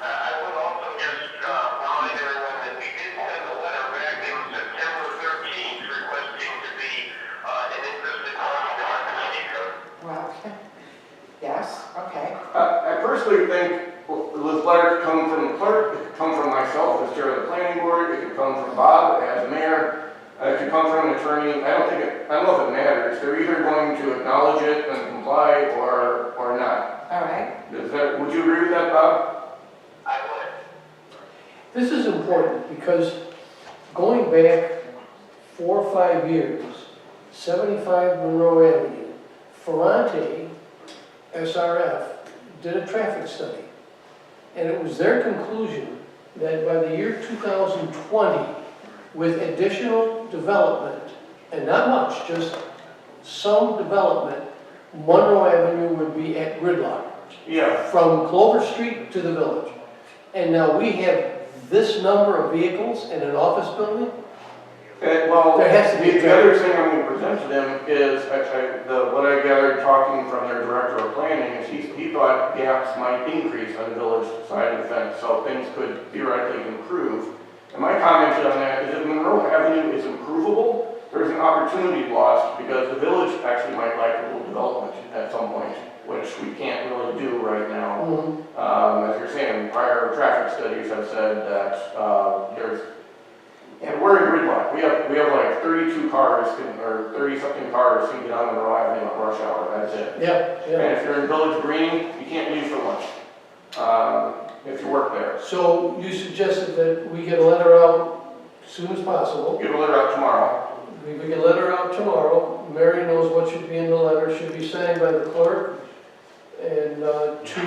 I would also just remind everyone that we did send a letter back in September 13th requesting to be an interested party on the speaker. Well, yes, okay. I personally think this letter could come from the clerk, it could come from myself as chair of the planning board, it could come from Bob as mayor, it could come from an attorney. I don't know if it matters. They're either going to acknowledge it and comply or not. All right. Would you agree with that, Bob? I would. This is important because going back 4 or 5 years, 75 Monroe Avenue, Ferrante, SRF, did a traffic study. And it was their conclusion that by the year 2020, with additional development, and not much, just some development, Monroe Avenue would be at gridlock. Yeah. From Clover Street to the village. And now we have this number of vehicles in an office building? Well, There has to be the other thing I'm going to present to them is, what I gathered talking from their director of planning is he thought gaps might increase on the village side of the fence, so things could theoretically improve. And my comment on that is if Monroe Avenue is improvable, there's an opportunity lost because the village actually might like a little development at some point, which which we can't really do right now. Mhm. As you're saying, prior traffic studies have said that, we're in gridlock. We have like 32 cars, or 30-something cars can get on Monroe Avenue at rush hour, that's it. Yeah, yeah. And if you're in Village Green, you can't leave for lunch, if you work there. So you suggested that we get a letter out as soon as possible. Get a letter out tomorrow. We get a letter out tomorrow. Mary knows what should be in the letter. Should be signed by the clerk and to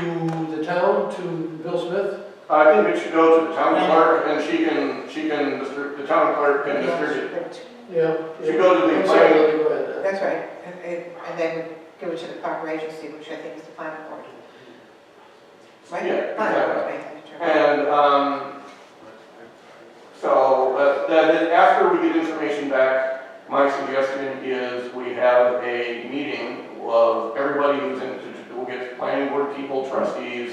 the town, to Bill Smith. I think it should go to the town clerk, and the town clerk can distribute it. Yeah. Should go to the I'm sorry, planning, Lily, go ahead. That's right, and then give it to the proper agency, which I think is the planning board. Right? Yeah, Planning board, exactly. making the determination. And, so, then after we get information back, my suggestion is we have a meeting of everybody who's in, we'll get planning board people, trustees,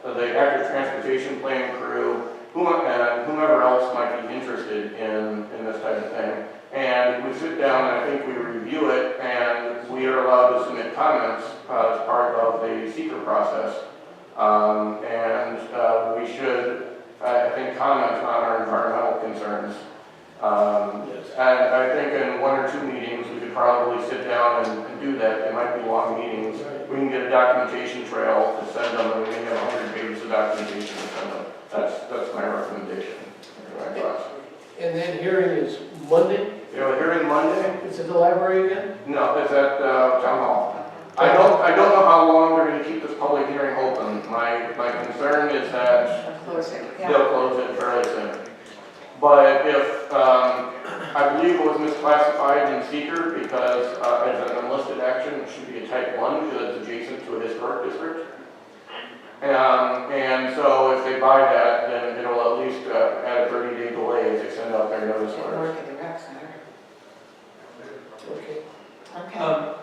the active transportation plan crew, whomever else might be interested in this type of thing. And we sit down and I think we review it, and we are allowed to submit comments as part of the seeker process. We should, I think, comment on our environmental concerns. And I think in 1 or 2 meetings, we could probably sit down and do that. They might be long meetings. We can get a documentation trail to send them, and we may have 100 pages of documentation to send them. That's my recommendation. My thoughts. And then hearing is Monday. You have a hearing Monday? It's at the library again? No, it's at Town Hall. I don't know how long they're going to keep this public hearing open. My concern is that Close it, yeah. they'll close it fairly soon. But if, I believe it was misclassified in seeker because as an unlisted action, it should be a type 1 because it's adjacent to a historic district. And so if they buy that, then it'll at least add a 30-day delay as they send out their notice It'll letters. work in the rec center. Okay. Okay.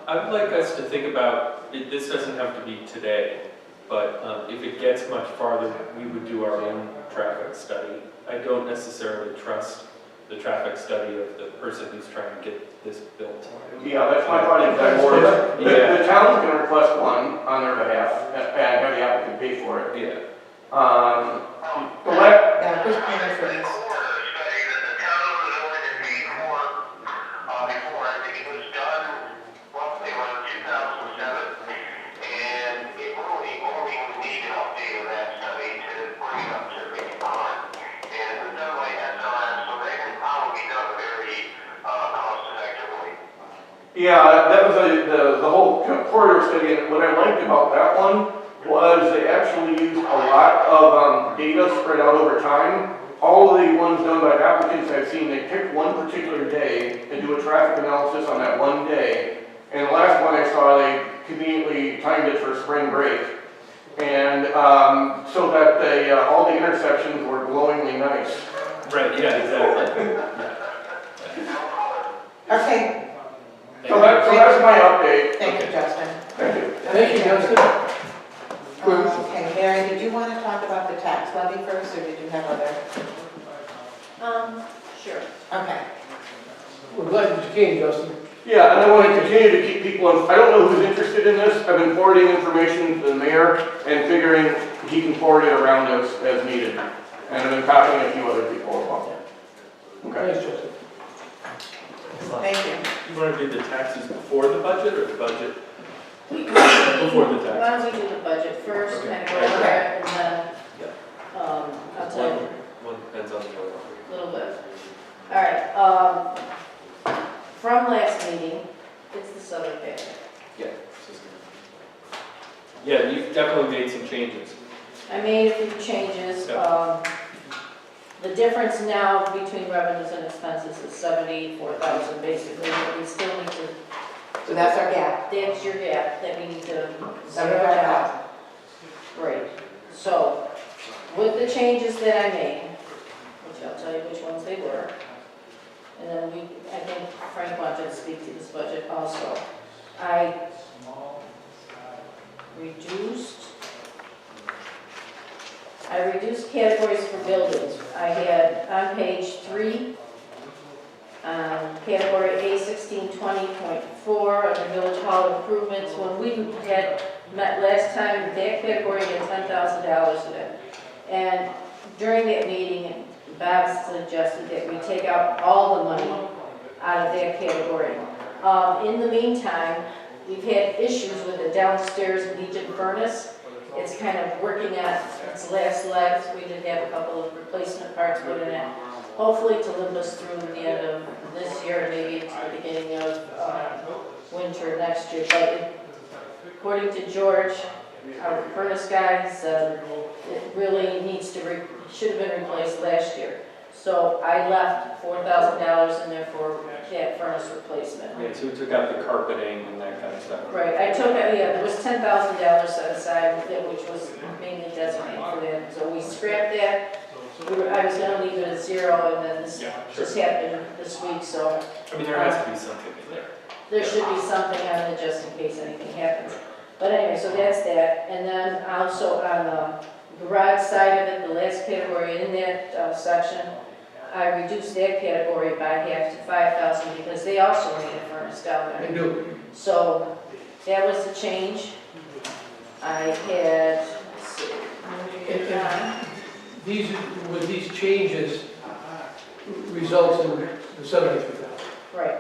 I would like us to think about, this doesn't have to be today, but if it gets much farther, we would do our own traffic study. I don't necessarily trust the traffic study of the person who's trying to get this built. Yeah, that's my thought exactly. The town can request one on their behalf and have the applicant pay for it. Yeah. Now, who's paying for this? Study that the town was going to pay for, before, I think it was done roughly around 2007. And it really only would need an update of that study to bring it up to maybe on. And it was done by SRS, so that can probably be done very, cost effectively. Yeah, that was the whole corridor study, and what I liked about that one was they actually used a lot of data spread out over time. All of the ones done by applicants I've seen, they pick one particular day and do a traffic analysis on that one day. And the last one I saw, they conveniently timed it for spring break. And so that all the intersections were glowingly nice. Right, yeah, exactly. Okay, So that's my update. thank you, Justin. Thank you. Thank you, Justin. Okay, Mary, did you want to talk about the tax levy first, or did you have other? Sure. Okay. We're glad that you came, Justin. Yeah, and I want to continue to keep people I don't know who's interested in this. I've been forwarding information to the mayor and figuring he can forward it around as needed. And I've been copying a few other people as well. Okay. Thanks, Justin. Thank you. You want to do the taxes before the budget or the budget before the Why taxes? don't we do the budget first, Okay. kind of go over it, and then, I'll tell you One depends on the other. a little bit. All right, from last meeting, it's the Southern Path. Yeah, you've definitely made some changes. I made a few changes. The difference now between revenues and expenses is 74,000 basically, but we still need to, So that's our gap, that's your gap that we need to. 75,000. Great. So, with the changes that I made, which I'll tell you which ones they were, and then I think Frank wanted to speak to this budget also. I reduced categories for buildings. I had on page 3, category A 1620.4 under village hall improvements. When we had met last time, that category had $10,000 in it. And during that meeting, Bob suggested that we take out all the money out of that category. In the meantime, we've had issues with the downstairs Legion furnace. It's kind of working on its last legs. We did have a couple of replacement parts put in it. Hopefully to limit us through the end of this year, maybe into the beginning of winter next year. But according to George, our furnace guy, said it really needs to, should have been replaced last year. So I left $4,000 in there for that furnace replacement. Yeah, so we took out the carpeting and that kind of stuff. Right, I took, yeah, there was $10,000 set aside, which was mainly designated for that. So we scrapped that. I was gonna leave it at 0, and then this Yeah, sure. just happened this week, so I mean, there has to be something in there. there should be something on it just in case anything happens. But anyway, so that's that. And then also on the garage side of it, the last category in that section, I reduced that category by half to $5,000 because they also need a furnace down I there. do. So that was the change. I had, let's see, These, with these changes, results in the 73,000. right.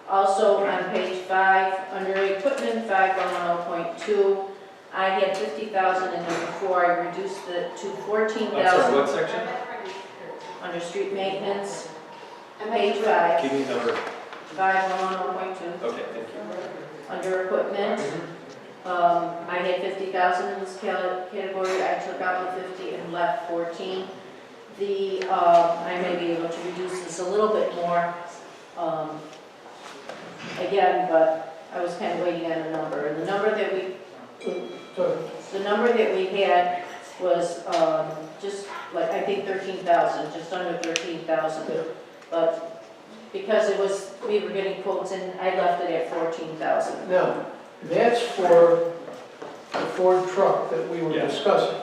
Also on page 5, under equipment 511.2, I had 50,000 in there before. I reduced it to I'm sorry, 14,000 what section? under street maintenance. Page 5, Give me a number. 511.2. Okay, thank you. Under equipment, I had 50,000 in this category. I took out the 50 and left 14. I may be able to reduce this a little bit more, again, but I was kind of waiting on a number. And the number that we had was just like, I think 13,000, just under 13,000. But because it was, we were getting quotes and I left it at 14,000. Now, that's for the Ford truck that we were Yeah. discussing.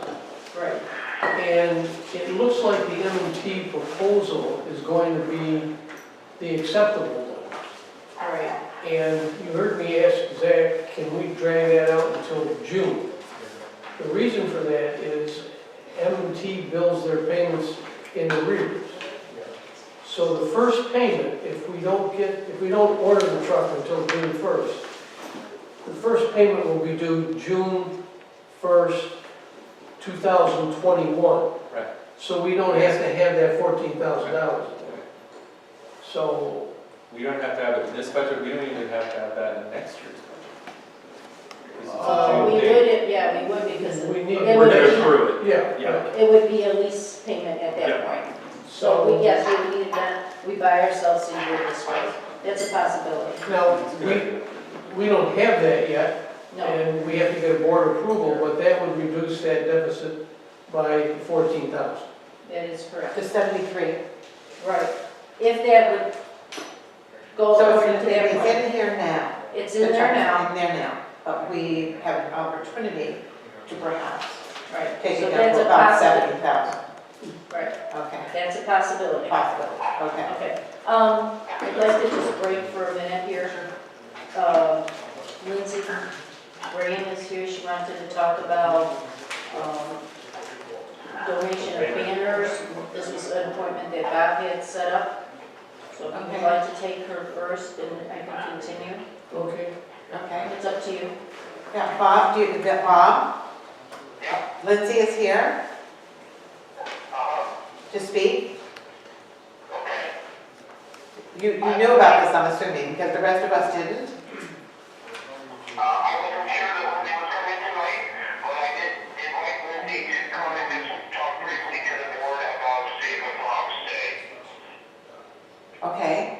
Right. And it looks like the M&T proposal is going to be the acceptable one. Right. And you heard me ask Zach, can we drag that out until June? The reason for that is M&T bills their payments in arrears. So the first payment, if we don't order the truck until June 1st, the first payment will be due June 1st, 2021. Right. So we don't have to have that $14,000. So, We don't have to have it in this budget, we don't even have to have that in next year's budget. Because it's a Uh, June We date. would, yeah, we would because we need, it We're would gonna be, approve it. yeah. it would be a lease payment at that Yeah. point. So we, yes, we need that, we buy ourselves a year this way. That's a possibility. Now, we don't have that yet, No, and we have to get a board approval, but that would reduce that deficit by 14,000. that is correct. To 73. Right. If that would go So according it's to that point. in here now. It's in there now. In there now, but we have an opportunity to perhaps Right. take So it down that's to a about possibility. 70,000. Right. Okay, That's a possibility. possibility, okay. Okay. I'd like to just break for a minute here. Lindsay Graham is here. She wanted to talk about donation of banners. This was an appointment that Bob had set up. So if you would Okay. like to take her first, and I can continue. Okay? Okay. It's up to you. Now, Bob, Bob? Lindsay is here to speak. You knew about this, I'm assuming, because the rest of us didn't? I wasn't sure that Lindsay was coming tonight, but I did invite Lindsay to come and just talk briefly to the board about Save a Fox Day. Okay,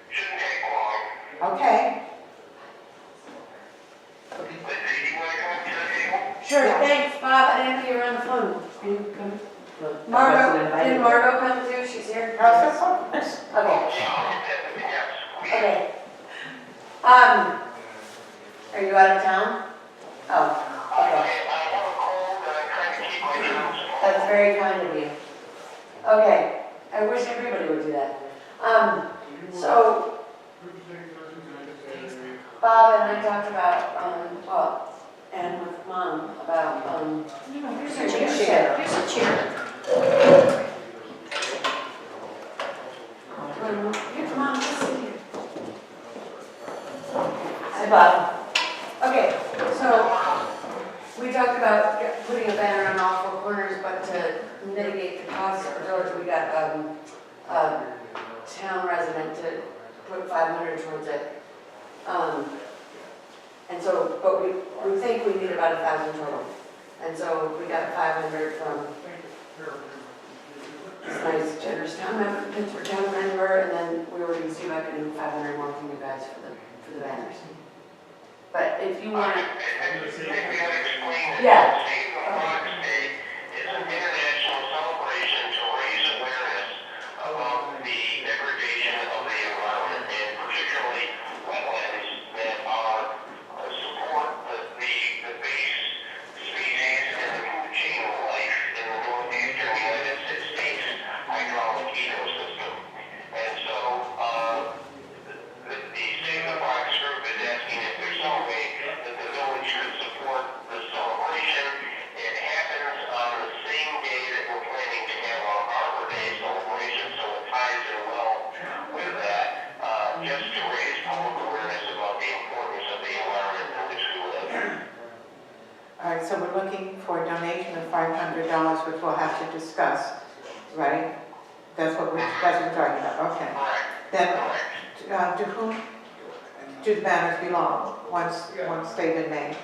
Shouldn't take long. okay. Lindsay, you want to come up to the table? Sure, Yeah. thanks, Bob. I didn't know you were on the phone. Can you come? wasn't Margot, invited. did Margot come too? She's here? Of course. Okay, Yes, we okay. Are you out of town? Oh, I okay. have a cold and I'm trying to keep my germs. That's very kind of you. Okay, I wish everybody would do that. So, Bob and I talked about, well, and with Mom about, Here's a chair. Here's a chair. Here's Mom, just sit here. Hi, Bob. Okay, so we talked about putting a banner on all four corners, but to mitigate the cost of the village, we got a town resident to put 500 towards it. And so, but we think we need about 1,000 total. And so we got 500 from this nice generous town member, Pittsburgh town member, and then we were going to see if I could do 500 more from you guys for the banners. But if you want to, yeah. Save the Fox Day is an international celebration to raise awareness about the degradation of the environment and particularly wetlands that are support the base species and the food chain of life in the northeastern United States hydraulic ecosystem. And so the Save the Fox group is asking if there's some way that the village could support the celebration. It happens on the same day that we're planning to have our Arbor Day celebration, so it ties in well with that, just to raise public awareness about the importance of the environment in which we live. All right, so we're looking for a donation of $500, which we'll have to discuss, right? That's what we're talking about, okay. Correct. Then, Correct. to whom do the banners belong, once they've been made?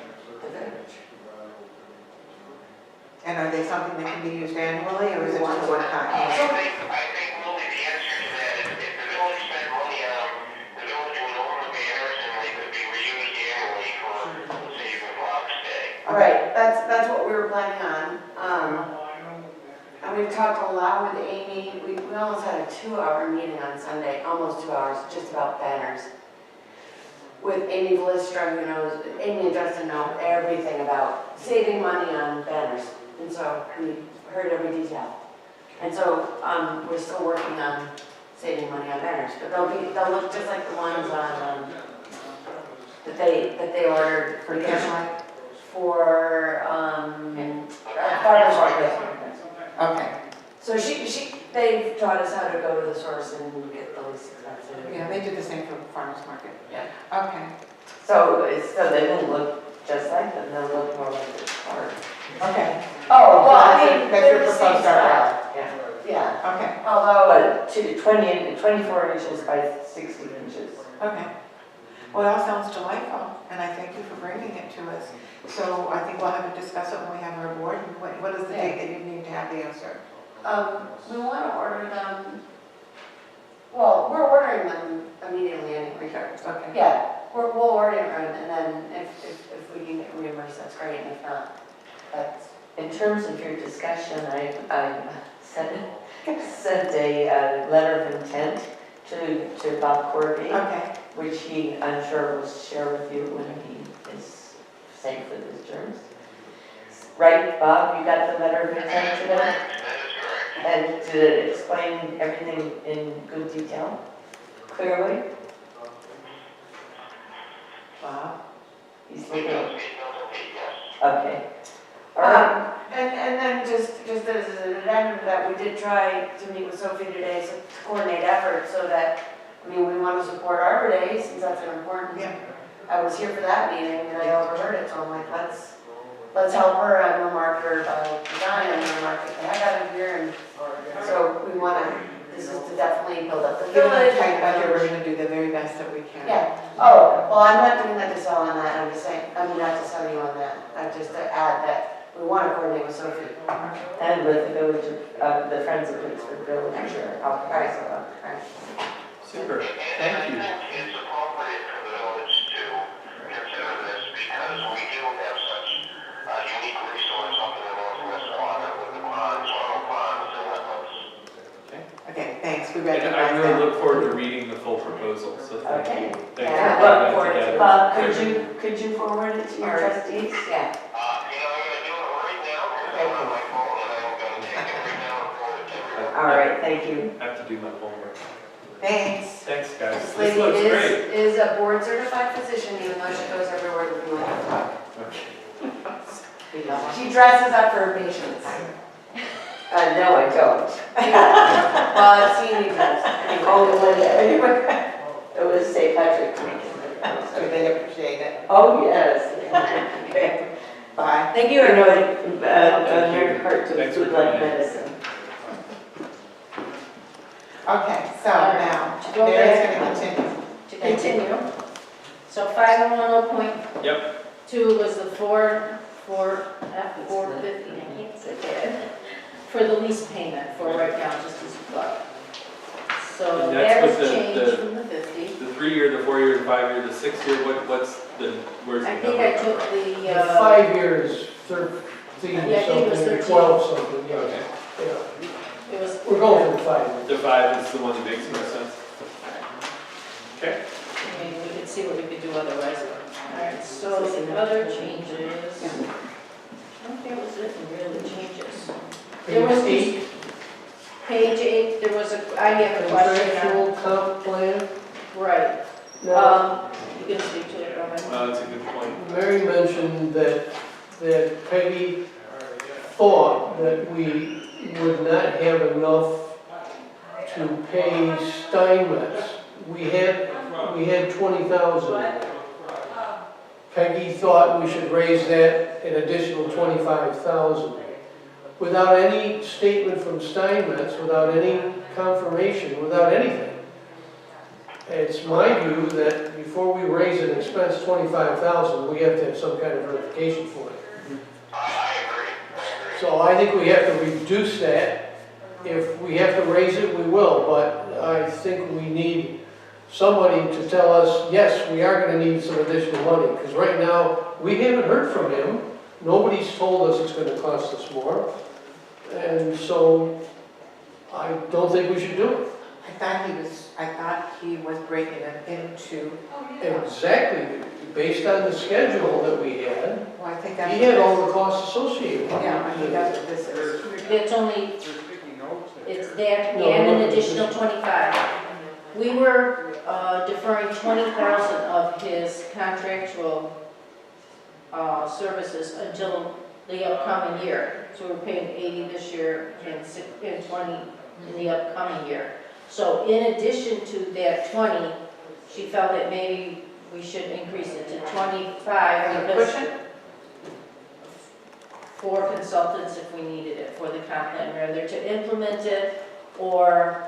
And are they something that can be used annually, or is it just a one-time? I think really the answer to that is if the village spent money on, the village would own the banners and they could be reused annually for Save the Fox Day. Right, that's what we were planning on. And we've talked a lot with Amy. We almost had a 2-hour meeting on Sunday, almost 2 hours, just about banners. With Amy Valistra, who knows, Amy and Justin know everything about saving money on banners. And so we heard every detail. And so we're still working on saving money on banners, but they'll look just like the ones on that they ordered For Cashlight? for farmers market. Okay, So they've taught us how to go to the source and get the least expensive. yeah, they did the same for the farmer's market. Yeah. Okay, So they won't look just like them, they'll look more like the card. okay. Oh, well, I mean, That's your they're the same proposed art. style. Yeah. Yeah, Okay, although, But 24 inches by 60 inches. okay. Well, it all sounds delightful, and I thank you for bringing it to us. So I think we'll have to discuss it when we have our board. And what is the date that you need to have the answer? we want to order them, well, we're ordering them immediately anyway. Okay. Yeah, we'll order them, and then if we can get reimbursed, that's great, and if not, that's, In terms of your discussion, I sent a letter of intent to Bob Corby, Okay, which he, I'm sure, will share with you when he is safe with his germs. Right, Bob, you got the letter of intent to them? That is correct. And did it explain everything in good detail, clearly? Bob. He's It looking, does indeed, yes. okay. All right, and then just as an addendum to that, we did try to meet with Sophie today to coordinate efforts so that, I mean, we want to support Arbor Day since that's an important. Yeah. I was here for that meeting and I overheard it, so I'm like, let's help her. I'm gonna mark her by design, I'm gonna mark it the heck out of here, and so we want to. This is to definitely build up the Given village. the tight budget, we're going to do the very best that we can. Yeah. Oh, well, I'm not doing that to sell on that. I'm just saying, I'm not to sell you on that. I'm just to add that we want to coordinate with Sophie. and with the village, the Friends of Pittsburgh Village, I'll pass it on. Super, And thank you. I think it's appropriate for the village to consider this because we do have such a unique resource up in the northwest quadrant with the ponds, runoff ponds, and wetlands. Okay, thanks, we And I recognize really that. look forward to reading the full proposal, so thank Okay. you. Thanks Yeah, for putting Bob, that together. Bob, could you forward it to your trustees? Yeah. I'm gonna do it right now, because I'm on my phone, and I'm gonna take it right now and forward it to everyone. All right, thank you. I have to do my homework. Thanks. Thanks, guys. This This lady looks great. is a board certified physician, even though she goes everywhere with me like a dog. Okay. We love her. She dresses up for her patients. No, I don't. Well, I've seen you dress. Only one day. It was St. Patrick's Week. So they appreciate it. Oh, yes. Okay. Bye. Thank You you, know, everyone. American Heart to Thanks for food like coming in. medicine. Okay, so now, To go Mary's back, gonna continue. to continue. So 510.2 Yep. was the F450, I can't say that, for the lease payment for right now, just as a plug. So And that that's was with changed the- from the 50. The 3-year, the 4-year, the 5-year, the 6-year, what's the, where's the I number? think I took The the, 5 years, 13 Yeah, I think it was something, 13. 12 something, yeah. Okay. Yeah. it was. We're going for the 5 years. The 5 is the one that makes most sense. Okay. I mean, we could see what we could do otherwise. All right, so the other changes. I don't think it was it, really changes. There was Page 8, Page 8, there was I have a question contractual comp plan. on, right. Now, You can speak to it, Robin. That's a good point. Mary mentioned that Peggy thought that we would not have enough to pay Steinmetz. We had 20,000. Peggy thought we should raise that an additional 25,000. Without any statement from Steinmetz, without any confirmation, without anything. It's my view that before we raise an expense 25,000, we have to have some kind of verification for it. I agree. So I think we have to reduce that. If we have to raise it, we will, but I think we need somebody to tell us, yes, we are gonna need some additional money, because right now, we haven't heard from him. Nobody's told us it's gonna cost us more. And so, I don't think we should do it. I thought he was breaking it into, Exactly, based on the schedule that we had, well, I think that's. he had all the costs associated. Yeah, I think that's what this is. It's only, it's that No, and an no. additional 25. We were deferring 20,000 of his contractual services until the upcoming year. So we're paying 80 this year and 20 in the upcoming year. So in addition to that 20, she felt that maybe we should increase it to 25 because Push it? for consultants if we needed it for the comp plan, whether to implement it or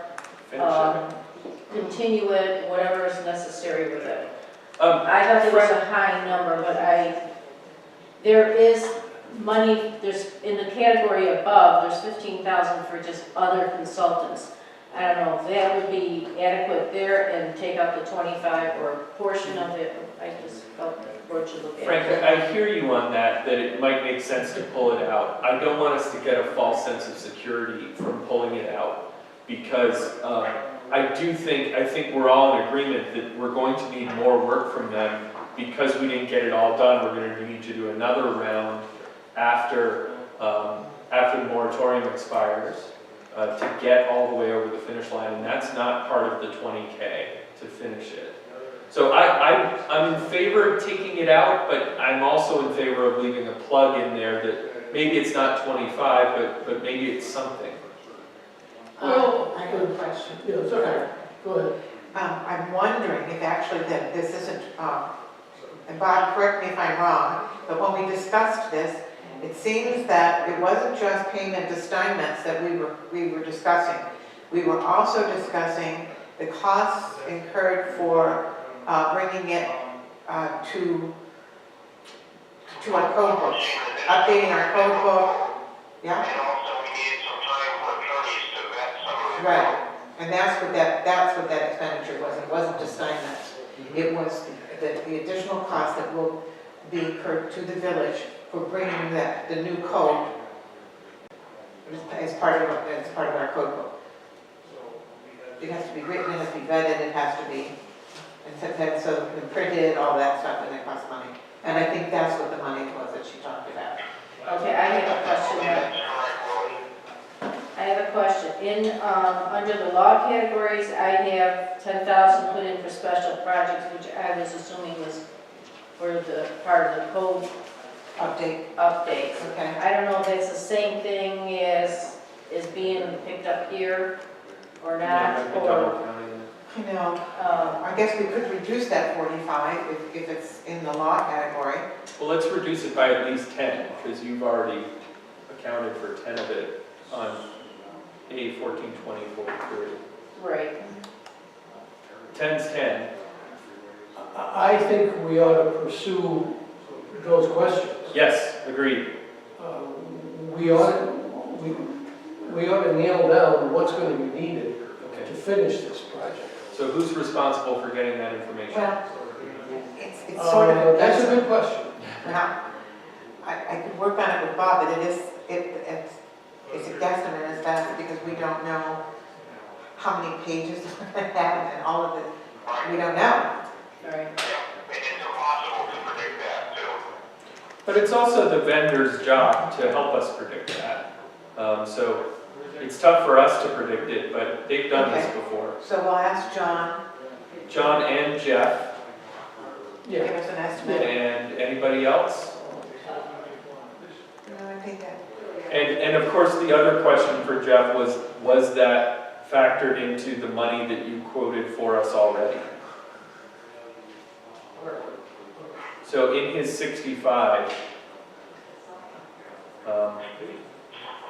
Finish it. continue it, whatever is necessary with it. Um, I thought it was a high number, but there is money, there's, in the category above, there's 15,000 for just other consultants. I don't know if that would be adequate there and take out the 25 or a portion of it. I just felt the board should look at Frank, it. I hear you on that it might make sense to pull it out. I don't want us to get a false sense of security from pulling it out, because I think we're all in agreement that we're going to need more work from them because we didn't get it all done. We're going to need to do another round after the moratorium expires to get all the way over the finish line, and that's not part of the 20K to finish it. So I'm in favor of taking it out, but I'm also in favor of leaving a plug in there that maybe it's not 25, but maybe it's something. Well, I have a question. Yeah, it's okay. Go ahead. I'm wondering if actually that this isn't, and Bob, correct me if I'm wrong, but when we discussed this, it seems that it wasn't just payment to Steinmetz that we were discussing. We were also discussing the costs incurred for bringing it to our code book, updating our code book. Yeah? And also, we needed some time for attorneys to vet some of the. Right, and that's what that expenditure was. It wasn't just Steinmetz. It was the additional cost that will be incurred to the village for bringing the new code as part of our code book. It has to be written, it has to be vetted, it has to be, and so printed, all that stuff, and it costs money. And I think that's what the money was that she talked about. Okay, I have a question. That's correct, Lori. I have a question. Under the law categories, I have 10,000 put in for special projects, which I was assuming was for the part of the code Update, updates. okay. I don't know if it's the same thing as is being picked up here or Yeah, not, might be or, double counting it. You know, I guess we could reduce that 45 if it's in the law category. Well, let's reduce it by at least 10, because you've already accounted for 10 of it on A 142043. right. 10's 10. I think we ought to pursue those questions. Yes, agreed. We ought, we ought to nail down what's going to be needed Okay. to finish this project. So who's responsible for getting that information? Well, it's sort of. That's a good question. Well, I could work on it with Bob, but it's a guesstimate as best because we don't know how many pages we're going to have and all of it. We don't know. Right. It's impossible to predict that too. But it's also the vendor's job to help us predict that. So it's tough for us to predict it, but they've done this Okay. before. So we'll ask John, John and Jeff, to give us an estimate. and anybody else? No, I think that. And of course, the other question for Jeff was that factored into the money that you quoted for us already? So in his 65,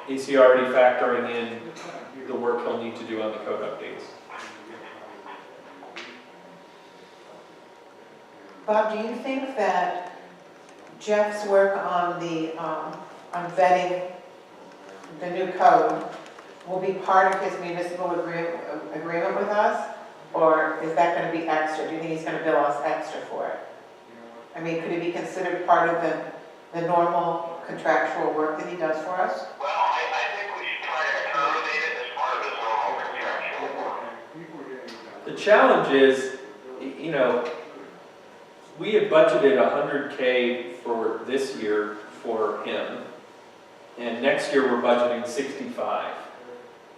is he already factoring in the work he'll need to do on the code updates? Bob, do you think that Jeff's work on the, on vetting the new code will be part of his municipal agreement with us? Or is that going to be extra? Do you think he's going to bill us extra for it? I mean, could it be considered part of the normal contractual work that he does for us? Well, I think we should try to accommodate it as part of his normal contractual work. The challenge is, you know, we had budgeted 100K for this year for him, and next year we're budgeting 65.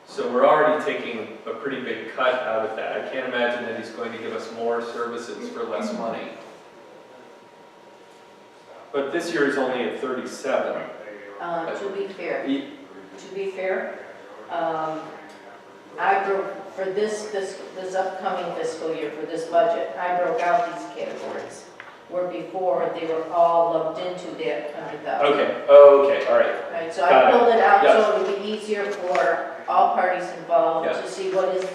So we're already taking a pretty big cut out of that. I can't imagine that he's going to give us more services for less money. But this year is only at 37. To be fair, He- I broke, for this upcoming fiscal year, for this budget, I broke out these categories. Where before, they were all lumped into that 100,000. Okay, okay, all right. Right, so Got I it. pulled it out Yes. so it would be easier for all parties involved Yes. to see what is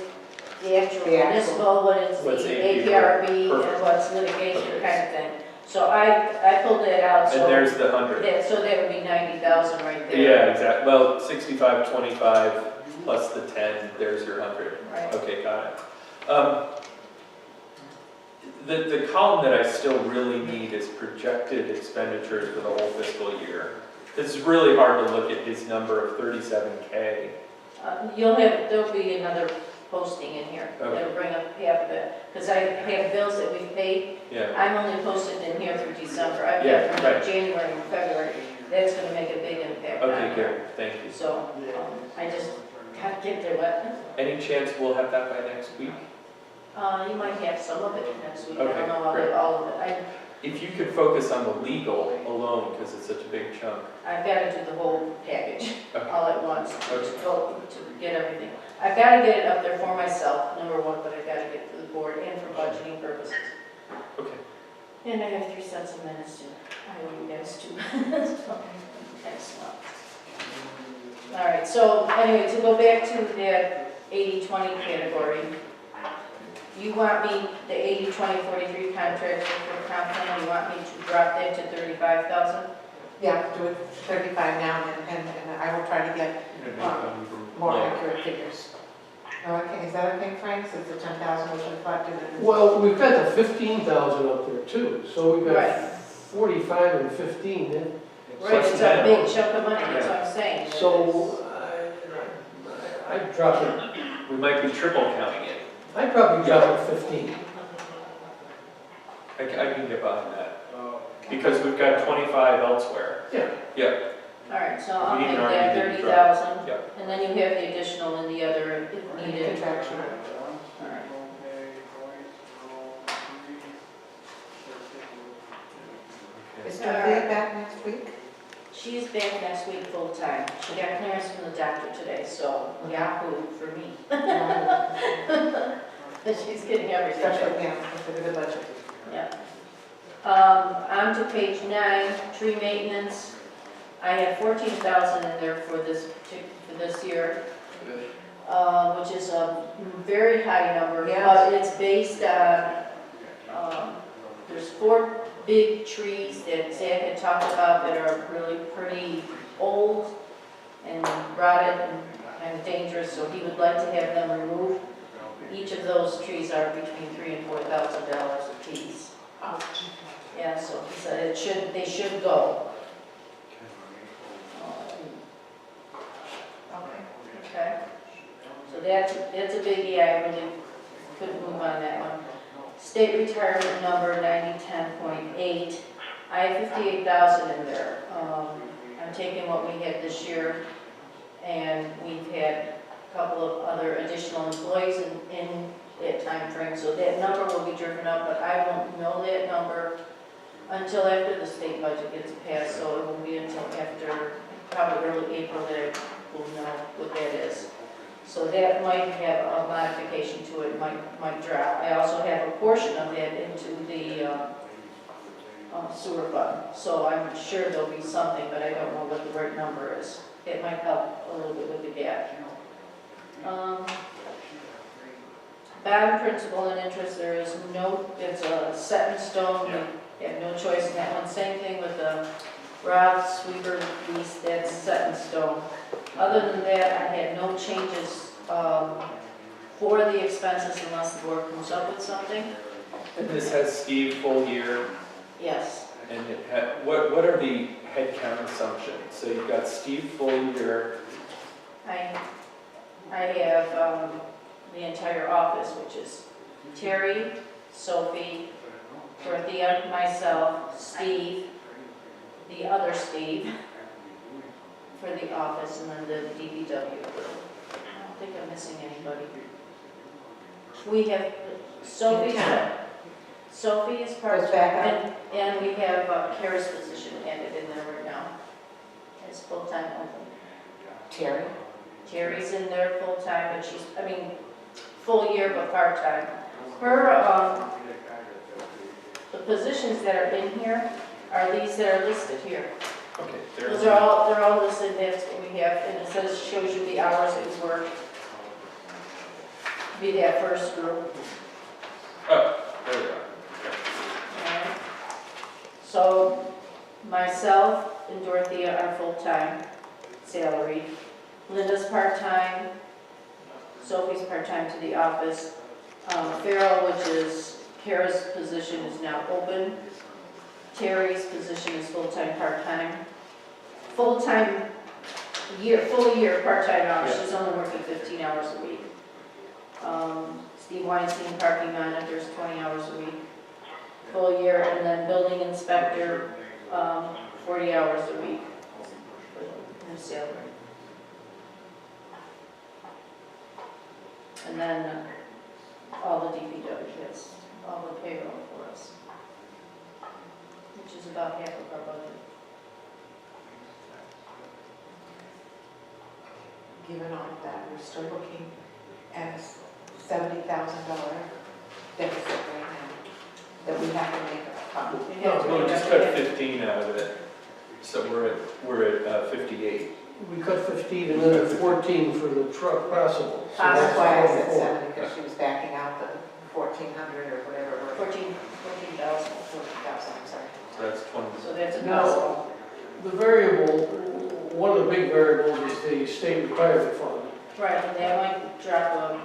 the actual The actual- municipal, what is What's the APRB, APRB, perfect. and what's litigation Okay. kind of thing. So I pulled that out, And so there's the 100. so that would be 90,000 right there. Yeah, exactly. Well, 65, 25 plus the 10, there's your 100. Right. Okay, got it. The column that I still really need is projected expenditures for the whole fiscal year. It's really hard to look at his number of 37K. There'll be another posting in here. Okay. That'll bring up half of it. Because I have bills that we've paid. Yeah, I'm only posted in here through December. I've Yeah, got right. from January and February. That's going to make a big impact on okay, it. good, thank you. So I just got to get there, but Any chance we'll have that by next week? you might have some of it next week. I Okay, don't know great. all of it. If you could focus on the legal alone, because it's such a big chunk. I've got to do the whole package Okay. all at once Okay. to get everything. I've got to get it up there for myself, number one, but I've got to get it for the board and for budgeting purposes. Okay. And I have 3 sets of minutes to, I owe you guys 2. Next month. All right, so anyway, to go back to the 80-20 category, you want me, the 80-20-43 contract for comp plan, you want me to drop that to 35,000? Yeah, do it 35 now and I will try to get more Yeah. accurate figures. Okay, is that okay, Frank, since the 10,000 was reflected in? Well, we've got the 15,000 up there too, so we've got Right. 45 and 15. Right, it's a that? big chunk of money, that's what I'm saying. So I'd drop it, We might be triple counting it. I'd probably drop it 15. I can get behind that. Because we've got 25 elsewhere. Yeah. Yeah, All right, so I'll We make already that did 30,000. Yep. And then you have the additional in the other if needed. Contraction. All right. Is Dorothea back next week? She's back next week full-time. She got clearance from the doctor today, so yahoo for me. She's getting everything. Especially, yeah, consider the budget. Yeah. On to page 9, tree maintenance. I have 14,000 in there for this year, which is a very high number. Yeah. But it's based on, there's 4 big trees that Zach had talked about that are really pretty old and rotted and kind of dangerous, so he would like to have them removed. Each of those trees are between $3,000 and $4,000 a piece. Yeah, so he said they should go. Okay. So that's a biggie, I really couldn't move on that one. State retirement number 9010.8. I have 58,000 in there. I'm taking what we had this year, and we've had a couple of other additional employees in that time frame, so that number will be driven up, but I won't know that number until after the state budget gets passed, so it won't be until after, probably early April, that I will know what that is. So that might have a modification to it, might drop. I also have a portion of that into the sewer fund, so I'm sure there'll be something, but I don't know what the right number is. It might help a little bit with the gap. Bond principal and interest, there is no, it's a set in stone, we have no choice in that one. Same thing with the Rob Sweeper lease, that's set in stone. Other than that, I had no changes for the expenses unless the board comes up with something. And this has Steve full year, Yes. and what are the headcount assumptions? So you've got Steve full year, I have the entire office, which is Terry, Sophie, Dorothea, myself, Steve, the other Steve for the office, and then the DPW. I don't think I'm missing anybody. We have Sophie. Sophie is Goes part-time, back and we have Kara's position added in there right now. It's full-time open. Terry? Terry's in there full-time, but she's, full year but part-time. Her, the positions that are in here are these that are listed here. okay, Those are all, they're all listed, that's what we have, and it says, shows you the hours that we work. Be that first group. Oh, there we go. Alright. So, myself and Dorothea are full-time, salary. Linda's part-time, Sophie's part-time to the office. Farrell, which is Kara's position, is now open. Terry's position is full-time, part-time. Full-time year, full year, part-time hours, she's only working 15 hours a week. Steve Weinstein, parking manager, is 20 hours a week. Full year, and then building inspector, 40 hours a week. No salary. And then all the DPW gets, all the payroll for us, which is about half of our budget. Given all of that, we're still looking at a $70,000 deficit right now that we have to make up. No, we just cut 15 out of it, so we're at 58. We cut 15 and then 14 for the truck possible. So That's that's why I said 24. 70, because she was backing out the 1,400 or whatever. 14,000. 14,000, I'm sorry. So that's 20. So that's a Now- possible. The variable, one of the big variables is the state retirement fund. Right, and that might drop,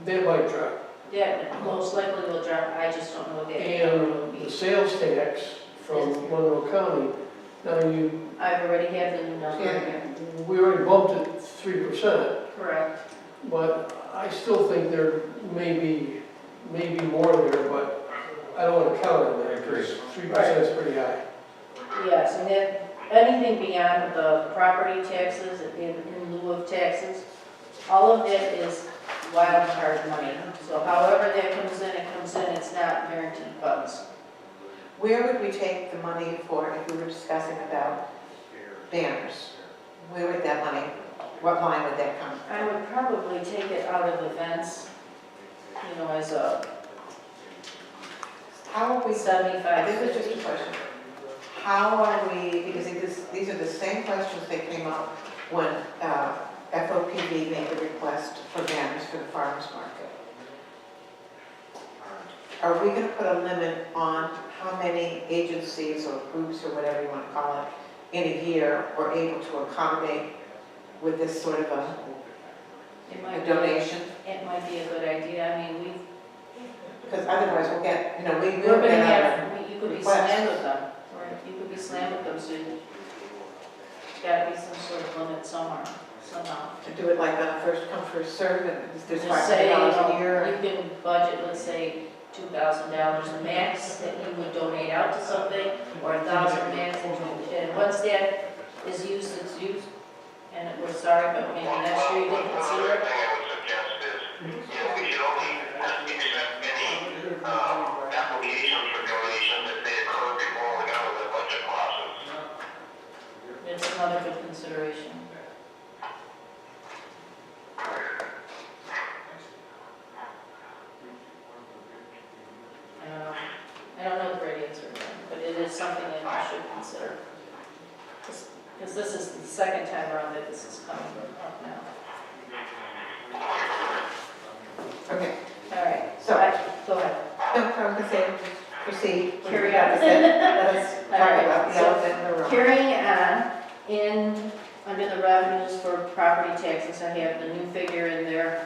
That might drop. that most likely will drop, I just don't know what that will And the be. sales tax from Monroe County, now I've already had the new number, Yeah. we already bumped it 3%, correct. but I still think there may be more there, but I don't want to count on that, because 3% is pretty high. Yes, and anything beyond the property taxes in lieu of taxes, all of it is wild card money. So however that comes in, it comes in, it's not guaranteed funds. Where would we take the money for, if we were discussing about banners? Where would that money, what line would that come from? I would probably take it out of events, you know, as a How are we, 75. this is just a question. How are we, because these are the same questions that came up when FOPV made the request for banners for the farmers market. Are we gonna put a limit on how many agencies or groups or whatever you wanna call it in a year are able to accommodate with this sort of It a might donation? It might be a good idea. I mean, Because otherwise we'll get, you know, we we're will gonna get have, you could be request. slammed with them, or you could be slammed with them, so you gotta be some sort of limit somewhere, somehow. to do it like on a first come, first serve, and there's Just say, you $500 a know, year. you can budget, let's say, $2,000 max that you would donate out to something, or $1,000 max, and once that is used, it's used. And we're sorry, but maybe next year you can One consider other it. thing I would suggest is, we should only accept any, applications for donations if they occur before we go to the budget process. It's another good consideration. I don't know the right answer, but it is something that you should consider. Because this is the second time around that this is coming up now. Okay, All right, so, go ahead. no, I'm gonna say, proceed. Carry on. Let us All talk right, about the so elephant in the room. Carrying on, under the revenues for property taxes, I have the new figure in there,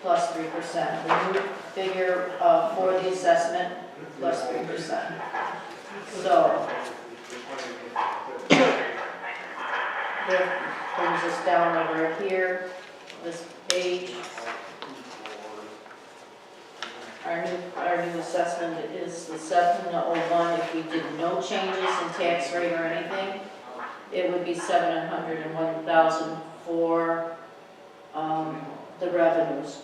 plus 3%. The new figure for the assessment, plus 3%. So, that brings us down over here, this page. Our new assessment is the 701. If we did no changes in tax rate or anything, it would be 701,000 for the revenues.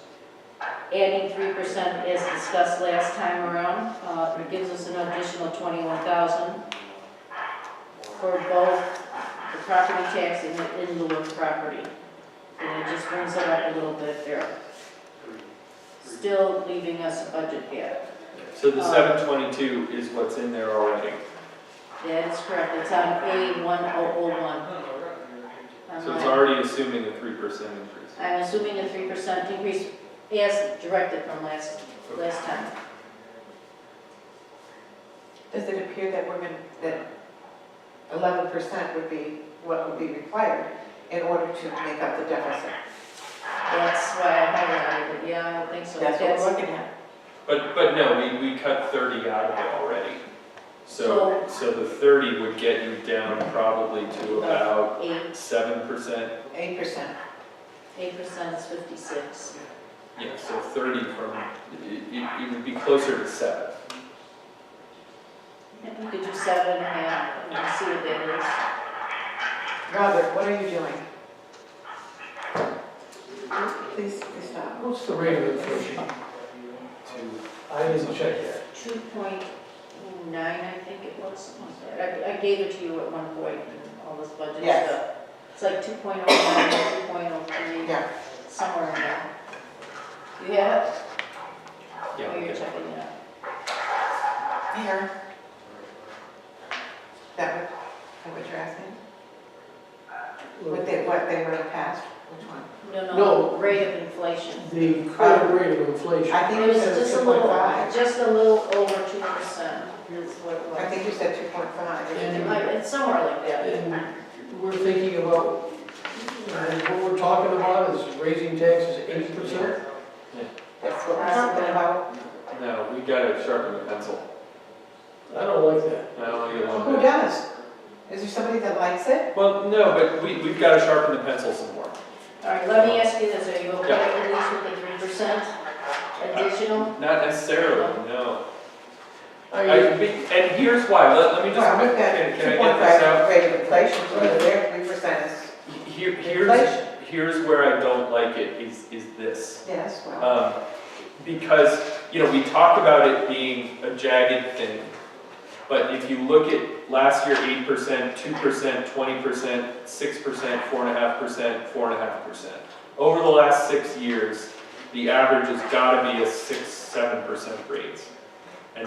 Adding 3% as discussed last time around, it gives us an additional 21,000 for both the property tax and the in lieu of property. And it just brings it up a little bit there. Still leaving us a budget gap. So the 722 is what's in there already. That is correct, it's on A1001. So it's already assuming a 3% increase. I'm assuming a 3% increase as directed from last time. Does it appear that that 11% would be what would be required in order to make up the deficit? That's why I highlighted it, yeah, I don't think so. That's what we're looking at. But no, we cut 30 out of it already. So the 30 would get you down probably to about 8% 7%. 8%. is 56. Yeah, so 30 from, it would be closer to 7. You could do 7.5 and see what that is. Robert, what are you doing? Please stop. What's the rate of inflation? I didn't check that. 2.9, I think it was, something like that. I gave it to you at one point in all this budget Yes. stuff. It's like 2.09, 2.03, Yeah. somewhere in there. You have it? Yeah, Oh, you're okay. checking it out. Here. That what you're asking? What they would have passed? Which one? No, No. rate of inflation. The current rate of inflation. I think It you was said just a 2.5. little over 2% is what it I was. think you said 2.5. It's somewhere like that. And we're thinking about, what we're talking about is raising taxes 8%. That's what we're talking about. No, we gotta sharpen the pencil. I don't like that. I don't like it Well, one who bit. does? Is there somebody that likes it? Well, no, but we've gotta sharpen the pencil some more. All right, let me ask you this, are you okay at least with the 3% additional? Not necessarily, no. And here's why, let me just, Well, we've got can I two get point this out? five rate of inflation, so their 3% is inflation. Here's where I don't like it, is this. Yes, well, Because, we talk about it being a jagged thing, but if you look at last year, 8%, 2%, 20%, 6%, 4.5%, 4.5%. Over the last 6 years, the average has gotta be a 6-7% raise. And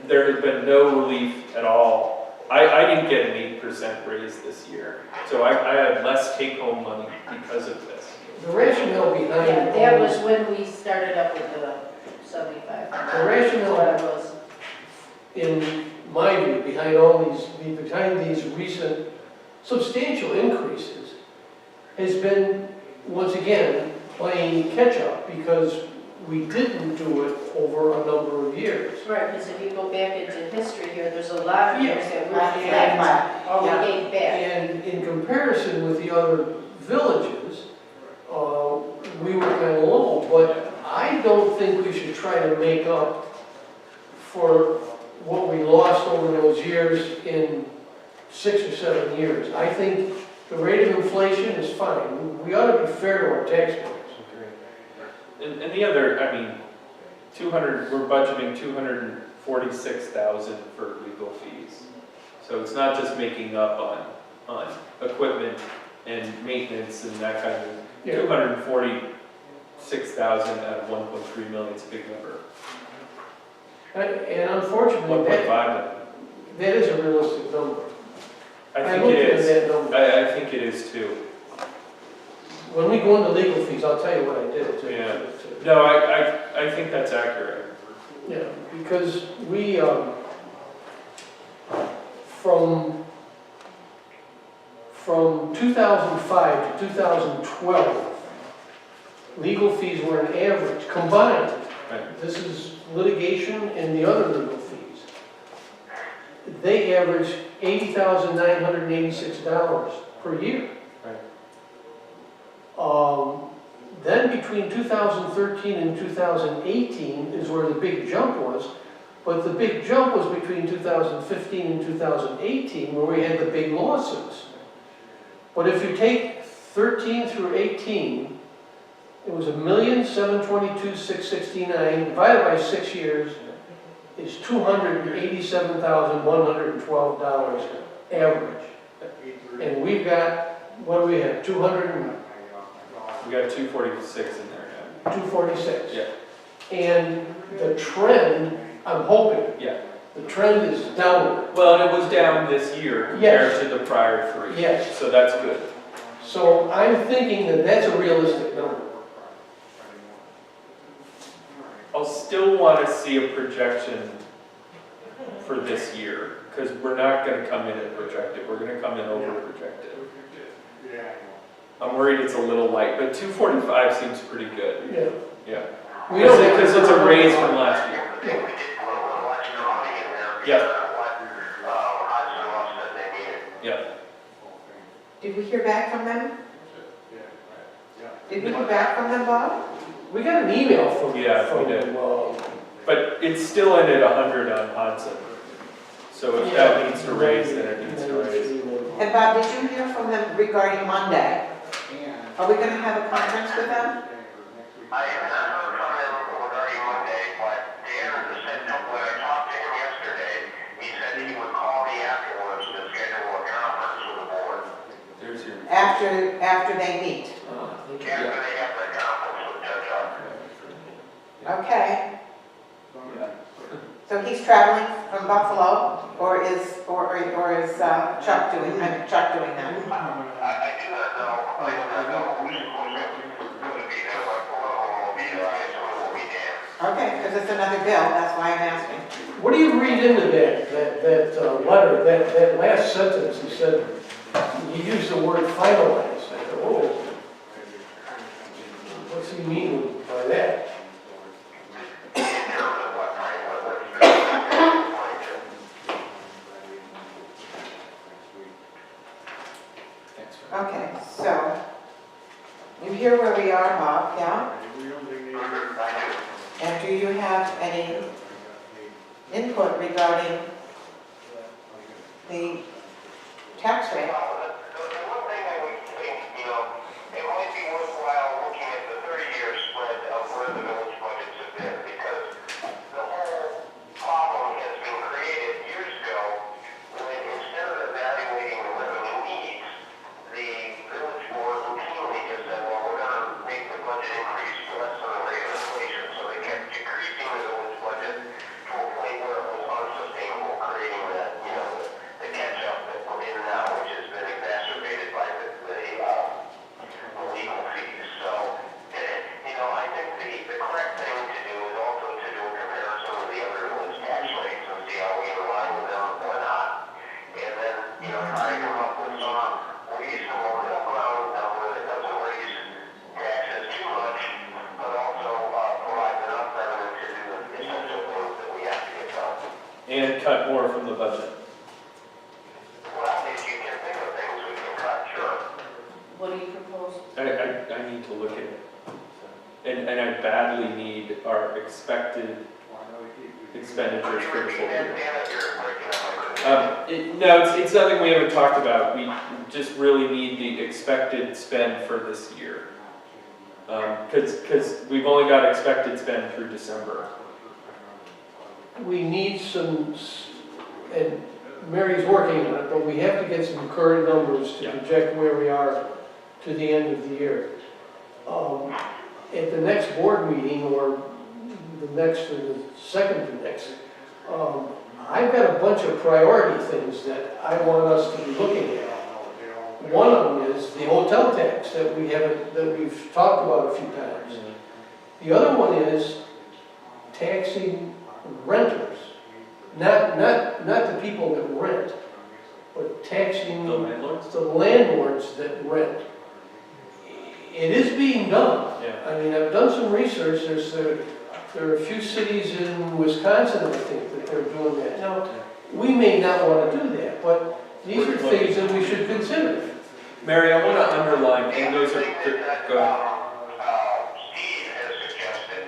there has been no relief at all. I didn't get an 8% raise this year, so I had less take-home money because of this. The rationale behind. Yeah, that was when we started up with the 75. The rationale- That's what it was. In my view, behind these recent substantial increases, has been, once again, playing catch-up, because we didn't do it over a number of years. Right, because if you go back into history here, there's a lot of years that we're flat, flat, or we yeah. gave back. And in comparison with the other villages, we were kind of low, but I don't think we should try to make up for what we lost over those years in 6 or 7 years. I think the rate of inflation is fine. We ought to be fair to our taxpayers. And the other, we're budgeting 246,000 for legal fees. So it's not just making up on equipment and maintenance and that kind of, 246,000 out of 1.3 million is a big number. And unfortunately, 1.5, that is a realistic number. I I think looked it at is. that number. I think it is too. When we go into legal fees, I'll tell you what I did. Yeah. No, I think that's accurate. Yeah, because we, from 2005 to 2012, legal fees were an average, combined. Right. This is litigation and the other legal fees. They average $80,986 per year. Right. Then between 2013 and 2018 is where the big jump was, but the big jump was between 2015 and 2018 where we had the big lawsuits. But if you take 13 through 18, it was $1,722,669 divided by 6 years is $287,112 average. And we've got, what do we have, 246 in there, 246. Yeah. And the trend, I'm hoping, Yeah. the trend is downward. Well, and it was down this year compared Yes. to the prior 3. Yes. So that's good. So I'm thinking that that's a realistic number. I'll still want to see a projection for this year, because we're not going to come in at projected, we're going to come in over projected. I'm worried it's a little light, but 245 seems pretty good. Yeah. Yeah. We don't have Because to- it's a raise from last year. I think we did put a little extra money in there. Yeah. Because of what, Hudson Law said they needed. Yeah. Did we hear back from them? Did we hear back from them, Bob? We got an email from, Yeah, we did. from, But it's still in at 100 on Hudson. So if that needs to raise, then it needs to raise. And Bob, did you hear from them regarding Monday? Are we gonna have a conference with them? I have not heard from him regarding Monday, but Dan said, when I talked to him yesterday, he said he would call me afterwards to schedule a conference with the board. There's your. After they meet? After they have their conference with Judge Arthur. Okay, Yeah. so he's traveling from Buffalo, or is Chuck doing that? I do not know, who's going to be there, but will be there, I assume it will be Dan. Okay, because it's another bill, that's why I'm asking. What do you read into that letter, that last sentence? He said, he used the word finalized. I said, oh, what's he mean by that? In terms of what time, Thanks. Okay, so, you hear where we are, Bob, yeah? And do you have any input regarding the tax rate. Well, the one thing I would think, it might be worthwhile looking at the 30-year spread of where the village budgets have been, because the whole problem has been created years ago when instead of evaluating the revenue needs, the village board routinely just said, well, we're going to make the budget increase less than the rate of inflation. So they kept decreasing the village budget to a point where it was unsustainable, creating that, the catch-up that we're in now, which has been exacerbated by the legal fees. So, I think the correct thing to do is also to do a comparison with the other village tax rates and see how we align with them or not. And then, try to come up with some reasonable middle ground number that doesn't raise taxes too much, but also provides enough revenue to do the essential things that we have to get done. And cut more from the budget. Well, if you can think of things we can cut, sure. What do you propose? I need to look at it. And I badly need our expected expenditures for the full year. No, it's nothing we haven't talked about. We just really need the expected spend for this year. Because we've only got expected spend through December. We need some, and Mary's working on it, but we have to get some current numbers to Yeah. project where we are to the end of the year. At the next board meeting, or the next, or the second to next, I've got a bunch of priority things that I want us to be looking at. One of them is the hotel tax that we've talked about a few times. The other one is taxing renters, not the people that rent, but taxing The landlords? the landlords that rent. It is being done. Yeah. I mean, I've done some research, there are a few cities in Wisconsin, I think, that they're doing that. Now, we may not want to do that, but these are things that we should consider. Mary, I want to underline, The and other those are, thing that, go ahead. Steve has suggested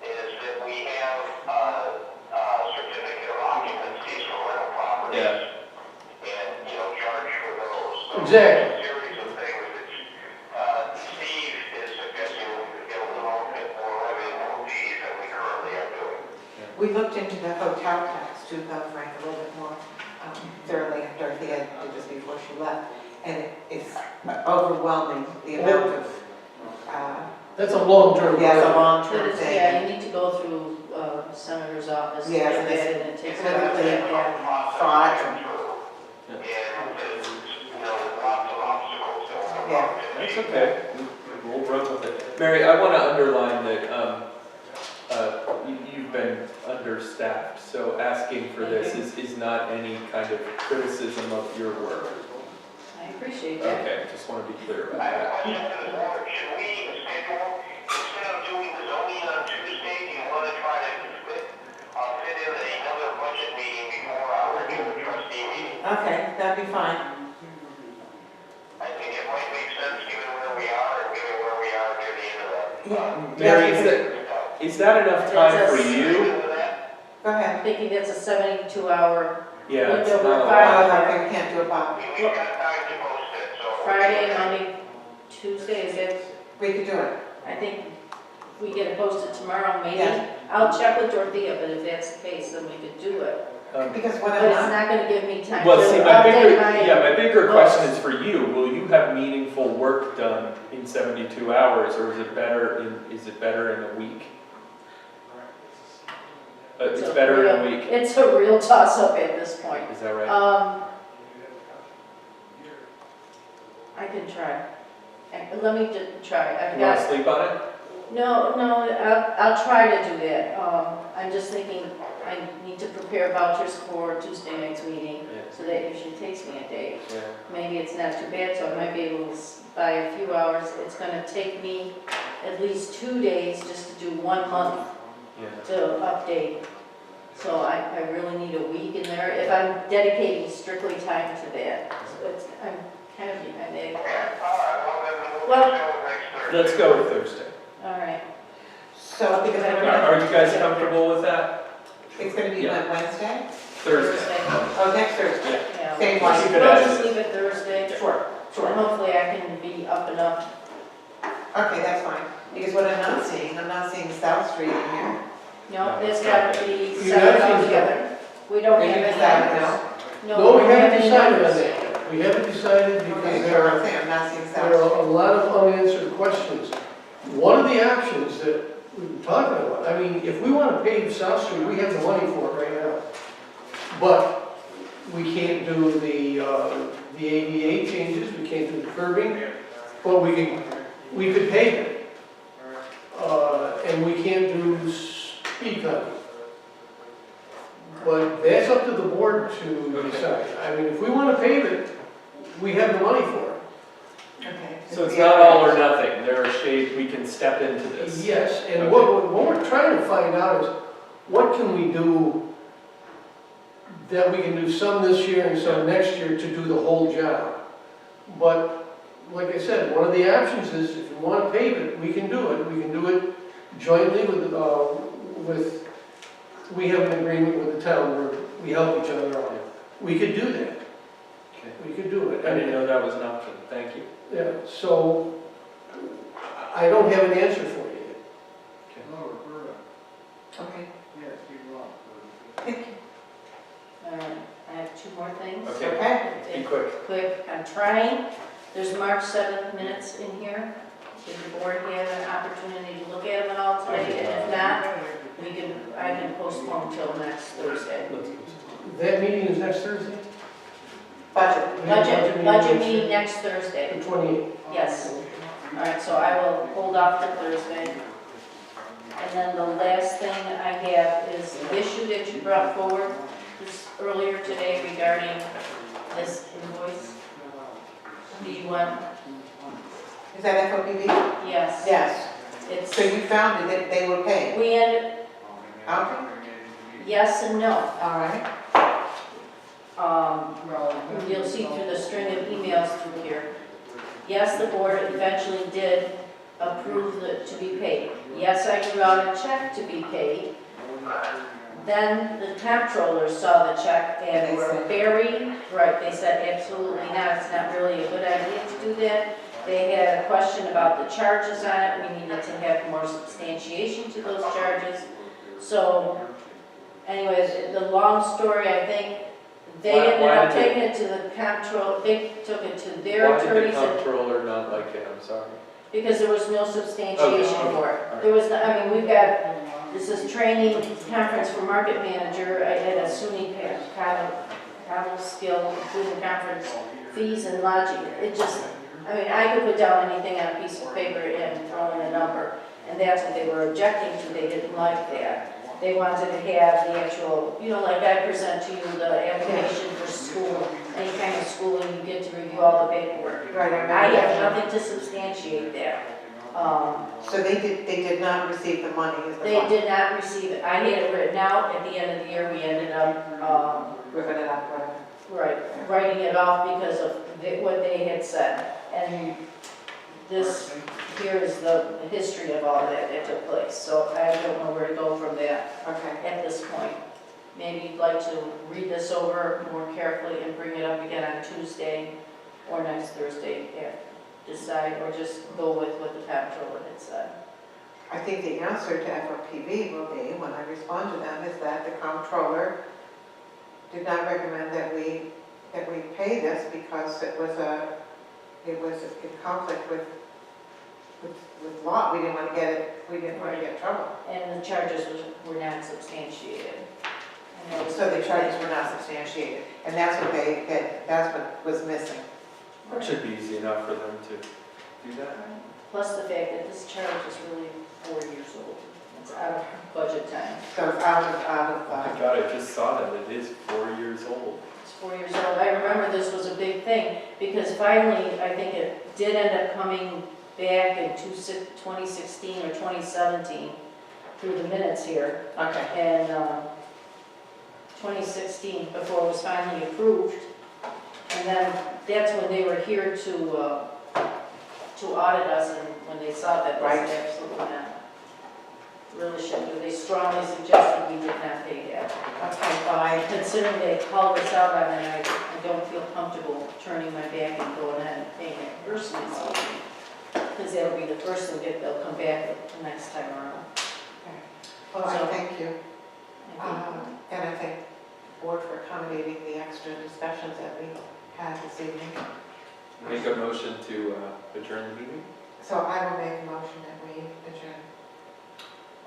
is that we have certificate of occupancies for rental properties. Yeah. And, charge for those. So Exactly. a series of things that Steve is suggesting we could get a little bit more revenue from fees than we currently are doing. We looked into the hotel tax too, though, Frank, a little bit more thoroughly. Dorothea did this before she left. And it's overwhelming, the amount of, That's a long-term yeah, it's a plan. long-term But thing. yeah, you need to go through Senator's office to Yes, get and that, it's and it takes a while to politically get that. fraught. And, lots of obstacles that Yeah. That's okay. We'll run with it. Mary, I want to underline that you've been understaffed, so asking for this is not any kind of criticism of your work. I appreciate that. Okay, just want to be clear about I have a that. question for the board. Should we schedule, instead of doing the zoning on Tuesday, do you want to try to fit in another budget meeting before our regular trustee meeting? Okay, that'd be fine. I think it might make sense given where we are and given where we are near the end of the. Mary, is that enough time for you? Go ahead. I'm thinking that's a 72-hour, Yeah, it's Window not a for lot. five. Okay, we can't do it, Bob. We've got time to post it, so. Friday, Monday, Tuesday, is it? We could do it. I think if we get it posted tomorrow, maybe. Yeah. I'll check with Dorothea, but if that's the case, then we could do it. Because what But I'm it's not, not gonna give me time to Well, see, update my. my bigger question is for you. Will you have meaningful work done in 72 hours, or is it better in a week? It's a better in a real- week. It's a real toss-up at this point. Is that right? I can try. Let me just try. I've You want to got, sleep on it? no, I'll try to do that. I'm just thinking I need to prepare vouchers for Tuesday night's meeting, Yeah. so that usually takes me a day. Yeah. Maybe it's not too bad, so I might be able to buy a few hours. It's gonna take me at least 2 days just to do 1 month Yeah. to update. So I really need a week in there, if I'm dedicating strictly time to that. So I'm kind of behind that. All right, well, Well- then we'll go next Thursday. Let's go with Thursday. All right. so because Are you guys comfortable with that? It's gonna be Yeah. on Wednesday? Thursday. Oh, next Thursday. Yeah, Same we'll one. just- You could we'll add just it. leave it Thursday. Sure, And sure. hopefully I can be up enough. Okay, that's fine. Because what I'm not seeing South Street in here. No, No, there's it's got not to be You separate gotta change altogether. We don't Did have you any decide numbers. no? No, we don't have haven't any decided on numbers. that. We haven't decided because Okay, there so I'm are, saying I'm not seeing there South are a lot of unanswered questions. One of the options that we've been talking about, I mean, if we want to pave South Street, we have the money for it right now. But we can't do the ADA changes, we can't do the curbing, but we could pave it. And we can't do speed cutting. But that's up to the board to Okay. decide. I mean, if we want to pave it, we have the money for it. Okay. So it's not all or nothing, there are shades, we can step into this. Yes, and Okay. what we're trying to find out is, what can we do that we can do some this year and some next year to do the whole job? But, like I said, one of the options is, if you want to pave it, we can do it. We can do it jointly with, we have an agreement with the town where we help each other out. We could do that. Okay. We could do it. I didn't know that was an option, thank you. Yeah, so I don't have an answer for you yet. Okay. All right, I have two more things. Okay. Okay. Be quick. Quick, I'm trying. There's March 7th minutes in here. Did the board have an opportunity to look at them at all today? And if not, I can postpone till next Thursday. That meeting is next Thursday? Budget. We have Budget meeting next Thursday. The 28th. Yes. All right, so I will hold off till Thursday. And then the last thing I have is the issue that you brought forward earlier today regarding this invoice. Do you want, Is that FOPV? yes. Yes. It's, So you found it, that they were paid? we ended, Okay. yes and no. All right. You'll see through the string of emails through here. Yes, the board eventually did approve to be paid. Yes, I drew out a check to be paid. Then the comptroller saw the check and were very, right, they said absolutely not, it's not really a good idea to do that. They had a question about the charges on it, we needed to have more substantiation to those charges. So, anyways, the long story, I think, they Why- ended why up did they- taking it to the comptroller, they took it to their Why did attorneys. the and- comptroller not like it, I'm sorry? because there was no substantiation Okay, for all it. right. There was, I mean, we've got, this is training conference for market manager, I had a SUNY Cattle skill, including conference fees and lodging. It just, I mean, I could put down anything on a piece of paper and throw in a number, and that's what they were objecting to, they didn't like that. They wanted to have the actual, you know, like I present to you the application for school, any kind of schooling, you get to review all the paperwork. Right, I I remember have that. nothing to substantiate that. So they did not receive the money, is the They point? did not receive it. I had it written out. At the end of the year, we ended up, Ripping it up, whatever. writing it off because of what they had said. And this, here is the history of all that took place. So I don't know where to go from that Okay. at this point. Maybe you'd like to read this over more carefully and bring it up again on Tuesday or next Thursday. Yeah, decide, or just go with what the comptroller had said. I think the answer to FOPV will be, when I respond to them, is that the comptroller did not recommend that we pay this because it was in conflict with law. We didn't want to get trouble. And the charges were not substantiated. And that was- So the charges were not substantiated, and that's what was missing. It should be easy enough for them to do that. Plus the fact that this charge is really 4 years old. It's out of budget time. So it's out Oh my of, God, I just saw that, it is 4 years old. It's 4 years old. I remember this was a big thing because finally, I think it did end up coming back in 2016 or 2017 through the minutes here. okay. And 2016, before it was finally approved. And then that's when they were here to audit us, and when they saw that Right. this absolutely not, really shouldn't do. They strongly suggested we did not pay that. considering they called us out on it, I don't feel comfortable turning my back and going ahead and paying it personally, so. Because that'll be the first they'll come back the next time around. Well, I So- thank you. I think- And I thank the board for accommodating the extra discussions that we had this evening. Make a motion to adjourn the meeting. So I will make a motion that we adjourn.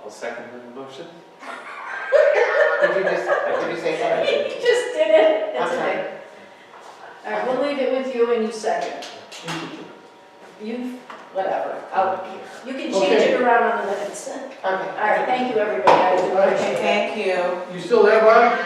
I'll second the motion. Did you say that? You just did it, it's Okay. okay. All right, we'll leave it with you and you second. You, whatever, you can change it around on the minutes. All Okay. right, thank you, everybody, I do appreciate it. Thank you. You still there, Bob?